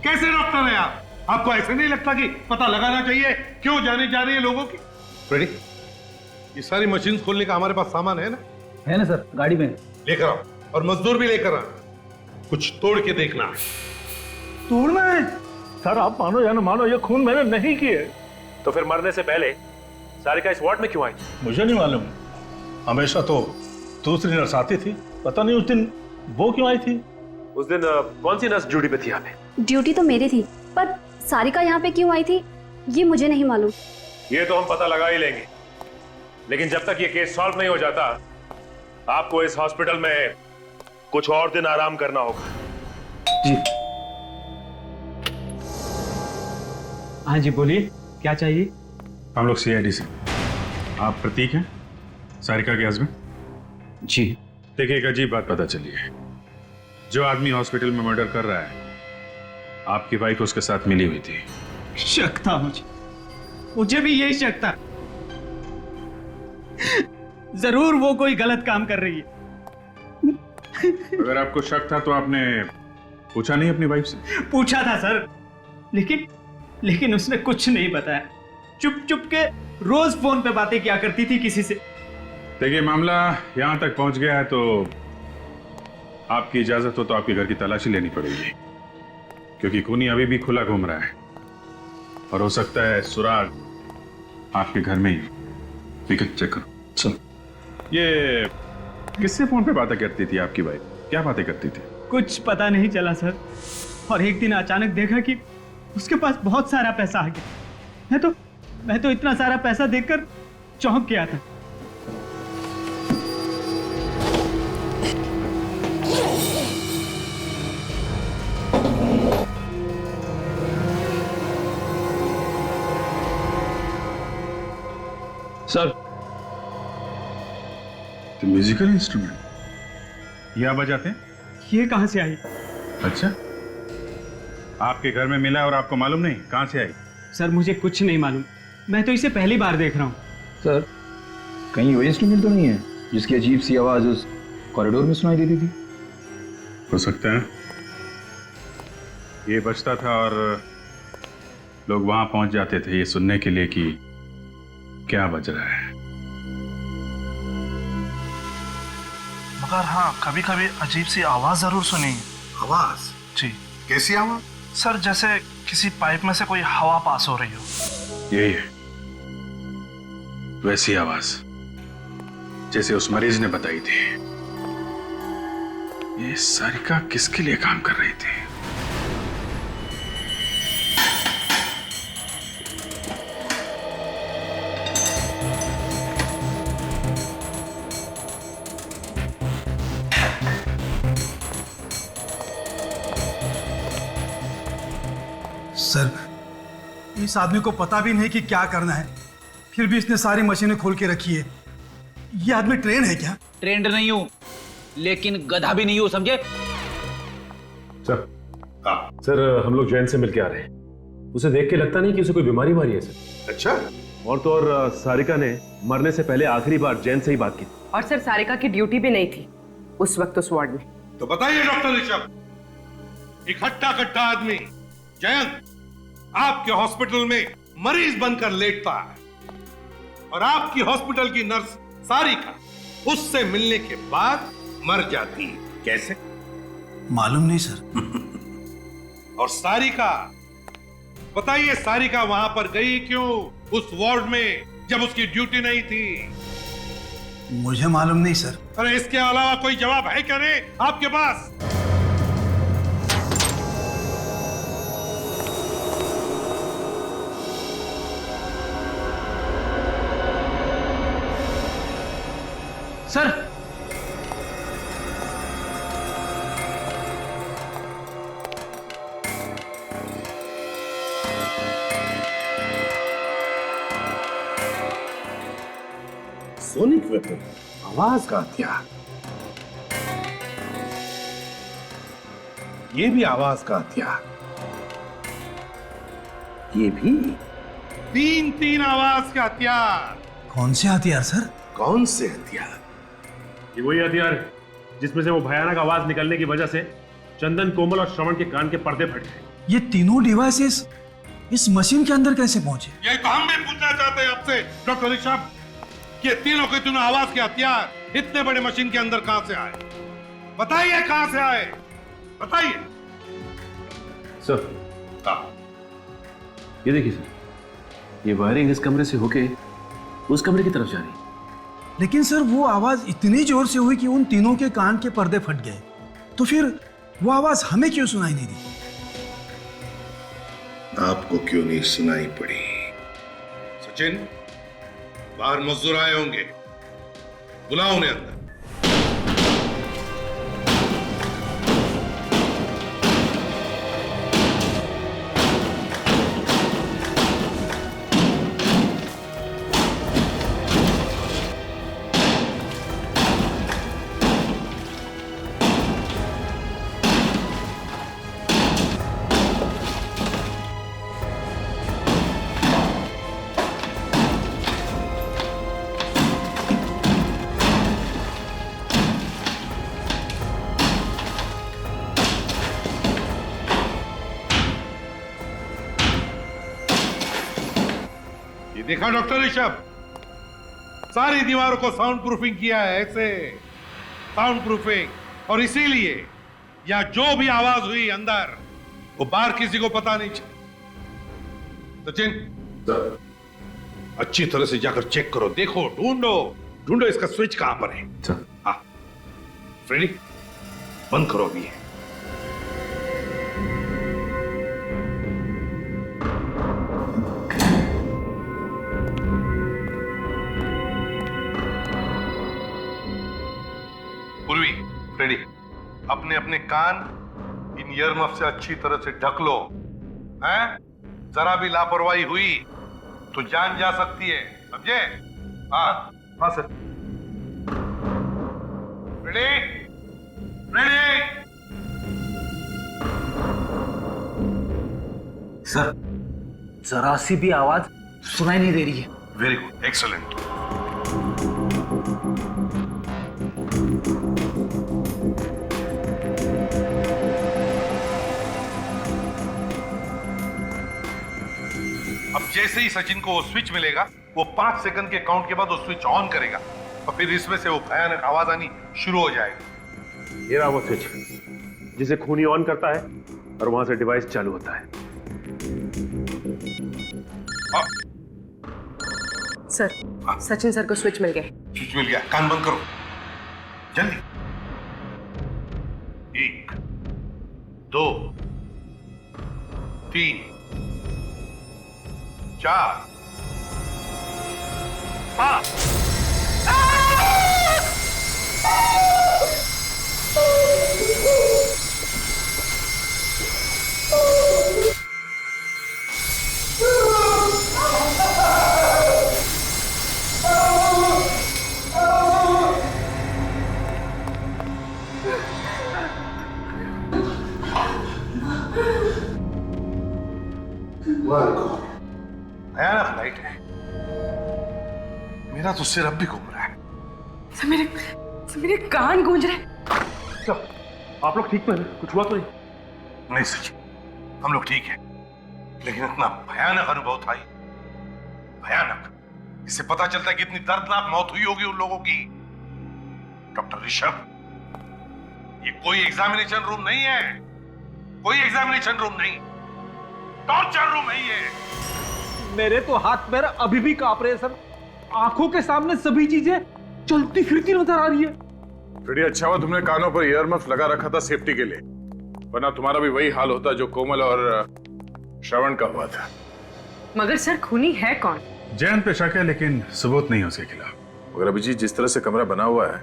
कैसे डॉक्टर है आप? आपको ऐसे नहीं लगता कि पता लगाना चाहिए क्यों जाने जा रही है लोगों की? रेडी? ये सारी मशीन खोलने का हमारे पास सामान है ना? है ना सर, गाड़ी में लेकर आओ, और मजदूर भी लेकर आओ। कुछ तोड़ के देखना। तोड़ना है? सर, आप मानो या ना मानो, ये खून मैंने नहीं किए। तो फिर मरने से पहले सारिका इस वार्ड में क्यों आई? मुझे नहीं मालूम। हमेशा तो दूसरी नर्स आती थी, पता नहीं उस दिन वो क्यों आई थी। उस दिन कौन सी नर्स ड्यूटी पे थी यहाँ पे? ड्यूटी तो मेरी थी, पर सारिका यहाँ पे क्यों आई थी ये मुझे नहीं मालूम। ये तो हम पता लगा ही लेंगे, लेकिन जब तक ये केस सॉल्व नहीं हो जाता आपको इस हॉस्पिटल में कुछ और दिन आराम करना होगा। जी हाँ जी, बोलिए क्या चाहिए? हम लोग CID से। आप प्रतीक हैं, सारिका के हस्बैंड? जी। देखिए, एक अजीब बात पता चली है। जो आदमी हॉस्पिटल में मर्डर कर रहा है, आपकी वाइफ उसके साथ मिली हुई थी। शक था मुझे भी यही शक था। जरूर वो कोई गलत काम कर रही है। अगर आपको शक था तो आपने पूछा नहीं अपनी वाइफ से? पूछा था सर, लेकिन उसने कुछ नहीं बताया। चुप चुप के रोज फोन पे बातें किया करती थी किसी से। देखिए, मामला यहां तक पहुंच गया है तो आपकी इजाजत हो तो आपके घर की तलाशी लेनी पड़ेगी, क्योंकि खूनी अभी भी खुला घूम रहा है और हो सकता है सुराग आपके घर में ही। ठीक है, चेक करो। चल। ये किससे फोन पे बातें करती थी आपकी वाइफ? क्या बातें करती थी? कुछ पता नहीं चला सर, और एक दिन अचानक देखा कि उसके पास बहुत सारा पैसा आ गया। मैं तो इतना सारा पैसा देखकर चौंक गया था। सर, तो म्यूजिकल इंस्ट्रूमेंट ये आप बजाते हैं? ये कहां से आई? अच्छा, आपके घर में मिला और आपको मालूम नहीं? कहां से आई? सर मुझे कुछ नहीं मालूम, मैं तो इसे पहली बार देख रहा हूँ। सर, कहीं वही इंस्ट्रूमेंट तो नहीं है जिसकी अजीब सी आवाज उस कॉरिडोर में सुनाई देती थी? हो सकता है ये बजता था और लोग वहां पहुंच जाते थे ये सुनने के लिए कि क्या बज रहा है। मगर हाँ, कभी कभी अजीब सी आवाज जरूर सुनी। आवाज? जी। कैसी आवाज? सर जैसे किसी पाइप में से कोई हवा पास हो रही हो। यही है, वैसी आवाज जैसे उस मरीज ने बताई थी। ये सारिका किसके लिए काम कर रही थी? सर, इस आदमी को पता भी नहीं कि क्या करना है, फिर भी इसने सारी मशीनें खोल के रखी है। ये आदमी ट्रेन है क्या? ट्रेंड नहीं हूं, लेकिन गधा भी नहीं हूं, समझे? सर, सर हम लोग जैन से मिलके आ रहे हैं। उसे देख के लगता नहीं कि उसे कोई बीमारी मारी है सर। अच्छा। और तो और सारिका ने मरने से पहले आखिरी बार जैन से ही बात की। और सर सारिका की ड्यूटी भी नहीं थी उस वक्त उस वार्ड में। तो बताइए डॉक्टर ऋषभ, इकट्ठा कट्ठा आदमी जयंत आपके हॉस्पिटल में मरीज बनकर लेटता है और आपकी हॉस्पिटल की नर्स सारिका उससे मिलने के बाद मर जाती है। कैसे? मालूम नहीं सर। और सारिका, बताइए सारिका वहां पर गई क्यों उस वार्ड में जब उसकी ड्यूटी नहीं थी? मुझे मालूम नहीं सर। अरे इसके अलावा कोई जवाब है क्या रे आपके पास? सर, सोनिक वेपन, आवाज का हथियार। ये भी आवाज का हथियार, ये भी तीन आवाज का हथियार। कौन से हथियार सर? कौन से हथियार? ये वही हथियार है जिसमें से वो भयानक आवाज निकलने की वजह से चंदन, कोमल और श्रवण के कान के पर्दे फट गए। ये तीनों डिवाइसेस इस मशीन के अंदर कैसे पहुंचे? यही तो हम भी पूछना चाहते हैं आपसे डॉक्टर ऋषभ, ये तीनों के तीनों आवाज के हथियार इतने बड़े मशीन के अंदर कहां से आए? बताइए कहां से आए, बताइए। सर, ये देखिए सर, ये वायरिंग इस कमरे से होके उस कमरे की तरफ जा रही है। लेकिन सर वो आवाज इतनी जोर से हुई कि उन तीनों के कान के पर्दे फट गए, तो फिर वो आवाज हमें क्यों सुनाई नहीं दी? आपको क्यों नहीं सुनाई पड़ी? सचिन, बाहर मजदूर आए होंगे, बुलाओ उन्हें अंदर। ये देखा डॉक्टर ऋषभ, सारी दीवारों को साउंड प्रूफिंग किया है, ऐसे साउंड प्रूफिंग, और इसीलिए यहाँ जो भी आवाज हुई अंदर वो बाहर किसी को पता नहीं चला। सचिन अच्छी तरह से जाकर चेक करो, देखो, ढूंढो इसका स्विच कहां पर है। हाँ फ्रेडी, बंद करो अभी। पूर्वी, फ्रेडी, अपने अपने कान इन ईयरमफ से अच्छी तरह से ढक लो, हैं? जरा भी लापरवाही हुई तो जान जा सकती है, समझे? हाँ सर। रेडी? सर, जरा सी भी आवाज सुनाई नहीं दे रही है। Very good, excellent. अब जैसे ही सचिन को वो स्विच मिलेगा, वो 5 सेकंड के काउंट के बाद वो स्विच ऑन करेगा और फिर इसमें से वो भयानक आवाज आनी शुरू हो जाएगी। ये रहा वो स्विच जिसे खूनी ऑन करता है और वहां से डिवाइस चालू होता है। सर, सचिन सर को स्विच मिल गया। स्विच मिल गया, कान बंद करो जल्दी। 1 2 3 4 5। भयानक लाइट है, मेरा तो सिर अब भी घूम रहा है। सर मेरे कान गूंज रहे हैं। आप लोग ठीक तो हैं? कुछ हुआ तो नहीं? नहीं सचिन, हम लोग ठीक हैं, लेकिन इतना भयानक अनुभव था, भयानक। इससे पता चलता है कि इतनी दर्दनाक मौत हुई होगी उन लोगों की। डॉक्टर ऋषभ, ये कोई एग्जामिनेशन रूम नहीं है, कोई एग्जामिनेशन रूम नहीं, टॉर्चर रूम है ये। मेरे तो हाथ पैर अभी भी कांप रहे हैं सर। आंखों के सामने सभी चीजें चलती फिरती नजर आ रही है। फ्रेडी, अच्छा हुआ तुमने कानों पर ईयरमफ लगा रखा था सेफ्टी के लिए, वरना तुम्हारा भी वही हाल होता जो कोमल और श्रवण का हुआ था। मगर सर, खूनी है कौन? जैन पे शक है, लेकिन सबूत नहीं है उसके खिलाफ। मगर अभिजीत, जिस तरह से कमरा बना हुआ है,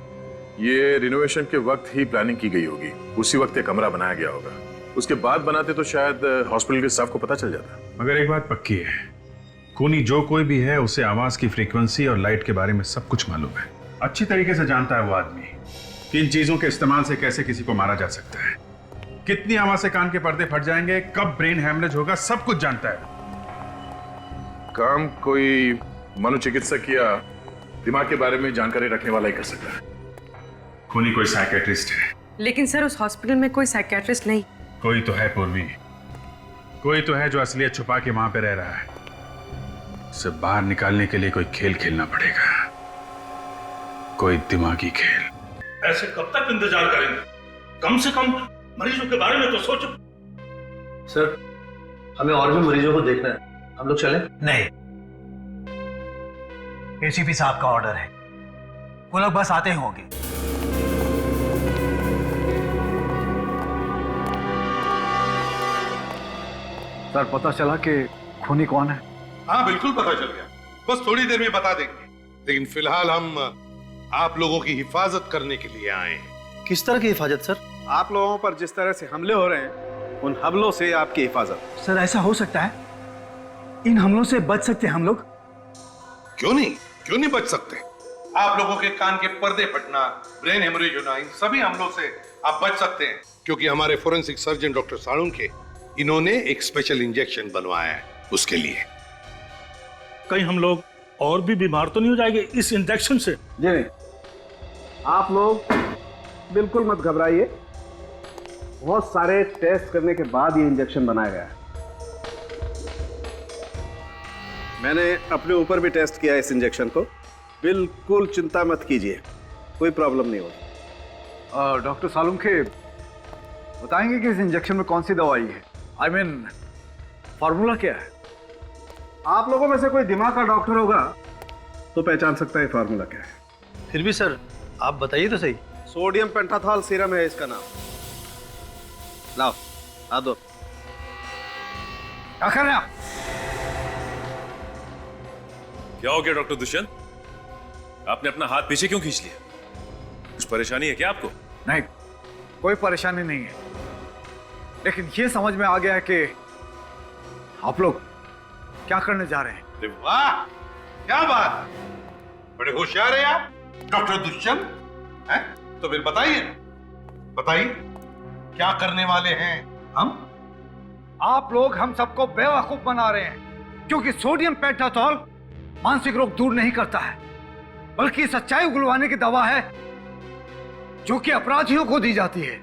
ये रिनोवेशन के वक्त ही प्लानिंग की गई होगी। उसी वक्त ये कमरा बनाया गया होगा। उसके बाद बनाते तो शायद हॉस्पिटल के स्टाफ को पता चल जाता। मगर एक बात पक्की है, खूनी जो कोई भी है, उसे आवाज की फ्रीक्वेंसी और लाइट के बारे में सब कुछ मालूम है। अच्छी तरीके से जानता है वो आदमी कि इन चीजों के इस्तेमाल से कैसे किसी को मारा जा सकता है, कितनी आवाज से कान के पर्दे फट जाएंगे, कब ब्रेन हैमरेज होगा, सब कुछ जानता है। काम कोई मनोचिकित्सक या दिमाग के बारे में जानकारी रखने वाला ही कर सकता है। खूनी कोई साइकियाट्रिस्ट है। लेकिन सर, उस हॉस्पिटल में कोई साइकियाट्रिस्ट नहीं। कोई तो है पूर्वी, कोई तो है जो असलियत छुपा के वहां पे रह रहा है। उसे बाहर निकालने के लिए कोई खेल खेलना पड़ेगा, कोई दिमागी खेल। ऐसे कब तक इंतजार करेंगे? कम से कम मरीजों के बारे में तो सोचो। सर, हमें और भी मरीजों को देखना है, हम लोग चलें? नहीं, एसीपी साहब का ऑर्डर है, वो लोग बस आते ही होंगे। सर, पता चला कि खूनी कौन है? हाँ बिल्कुल पता चल गया, बस थोड़ी देर में बता देंगे। लेकिन फिलहाल हम आप लोगों की हिफाजत करने के लिए आए हैं। किस तरह की हिफाजत सर? आप लोगों पर जिस तरह से हमले हो रहे हैं, उन हमलों से आपकी हिफाजत। सर, ऐसा हो सकता है? इन हमलों से बच सकते हैं हम लोग? क्यों नहीं बच सकते? आप लोगों के कान के पर्दे फटना, ब्रेन हेमरेज होना, इन सभी हमलों से आप बच सकते हैं, क्योंकि हमारे फोरेंसिक सर्जन डॉक्टर साळुंखे, इन्होंने एक स्पेशल इंजेक्शन बनवाया है उसके लिए। कहीं हम लोग और भी बीमार तो नहीं हो जाएंगे इस इंजेक्शन से? जी नहीं, आप लोग बिल्कुल मत घबराइए। बहुत सारे टेस्ट करने के बाद ये इंजेक्शन बनाया गया है। मैंने अपने ऊपर भी टेस्ट किया इस इंजेक्शन को। बिल्कुल चिंता मत कीजिए, कोई प्रॉब्लम नहीं होगी। डॉक्टर सालुंखे बताएंगे कि इस इंजेक्शन में कौन सी दवाई है? आई मीन फॉर्मूला क्या है? आप लोगों में से कोई दिमाग का डॉक्टर होगा तो पहचान सकता है फार्मूला क्या है। फिर भी सर आप बताइए तो सही। सोडियम पेंटाथॉल सीरम है इसका नाम। लाओ आ दो। क्या कर रहे हैं आप? क्या हो गया डॉक्टर दुष्यंत? आपने अपना हाथ पीछे क्यों खींच लिया? कुछ परेशानी है क्या आपको? नहीं, कोई परेशानी नहीं है, लेकिन ये समझ में आ गया है कि आप लोग क्या करने जा रहे हैं। अरे वाह, क्या बात, बड़े होशियार हैं आप डॉक्टर दुष्यंत। हैं? तो फिर बताइए, बताइए क्या करने वाले हैं हम? आप लोग हम सबको बेवकूफ बना रहे हैं, क्योंकि सोडियम पेंटाथॉल मानसिक रोग दूर नहीं करता है, बल्कि सच्चाई उगलवाने की दवा है जो कि अपराधियों को दी जाती है।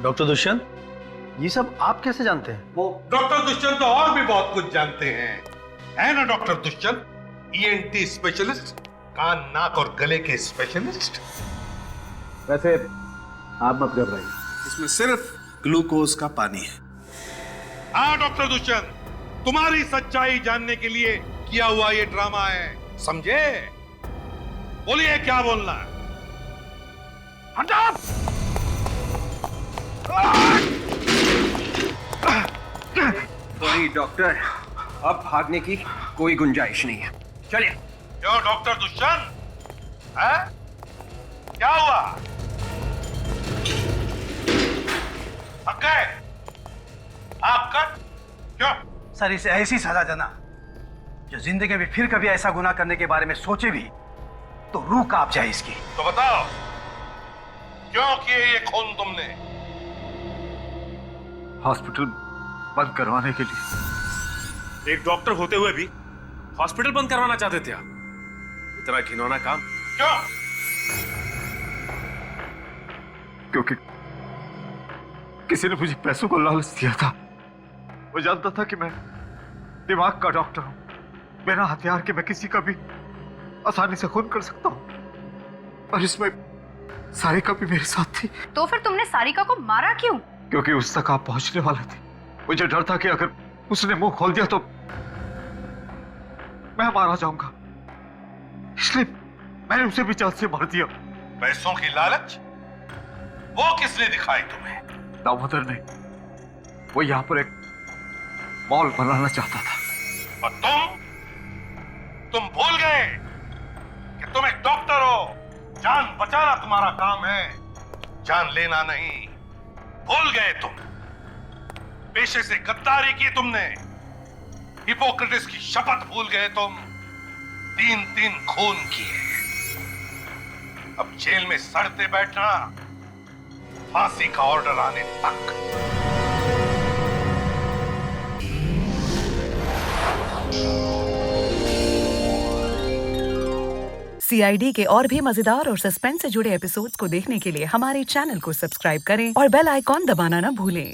डॉक्टर दुष्यंत, ये सब आप कैसे जानते हैं? वो डॉक्टर दुष्यंत तो और भी बहुत कुछ जानते हैं, है ना डॉक्टर दुष्यंत? ENT स्पेशलिस्ट, कान नाक और गले के स्पेशलिस्ट। वैसे आप मत घबराइए, इसमें सिर्फ ग्लूकोज का पानी है। हाँ डॉक्टर दुष्यंत, तुम्हारी सच्चाई जानने के लिए किया हुआ ये ड्रामा है, समझे? बोलिए क्या बोलना है? हटाओ! सॉरी डॉक्टर, अब भागने की कोई गुंजाइश नहीं है, चलिए। क्यों डॉक्टर दुष्यंत, है? क्या हुआ? थक गए? आपका क्यों? सर इसे ऐसी सजा देना जो जिंदगी में फिर कभी ऐसा गुनाह करने के बारे में सोचे भी तो रूह कांप जाए इसकी। तो बताओ क्यों किए ये खून तुमने? हॉस्पिटल बंद करवाने के लिए। एक डॉक्टर होते हुए भी हॉस्पिटल बंद करवाना चाहते थे आप? इतना घिनौना काम क्यों? क्योंकि किसी ने मुझे पैसों को लालच दिया था। वो जानता था कि मैं दिमाग का डॉक्टर हूं, बिना हथियार के मैं किसी का भी आसानी से खून कर सकता हूं, और इसमें सारिका भी मेरे साथ थी। तो फिर तुमने सारिका को मारा क्यों? क्योंकि उस तक आप पहुंचने वाले थे। मुझे डर था कि अगर उसने मुंह खोल दिया तो मैं मारा जाऊंगा, इसलिए मैंने उसे भी जान से मार दिया। पैसों की लालच वो किसने दिखाई तुम्हें? दामोदर ने। वो यहाँ पर एक मॉल बनाना चाहता था। और तुम भूल गए कि तुम एक डॉक्टर हो, जान बचाना तुम्हारा काम है, जान लेना नहीं। भूल गए तुम, पेशे से गद्दारी की तुमने, हिपोक्रेटिस की शपथ भूल गए तुम, 3-3 खून किए। अब जेल में सड़ते बैठना, फांसी का ऑर्डर आने तक। CID के और भी मजेदार और सस्पेंस से जुड़े एपिसोड्स को देखने के लिए हमारे चैनल को सब्सक्राइब करें और बेल आइकॉन दबाना ना भूलें।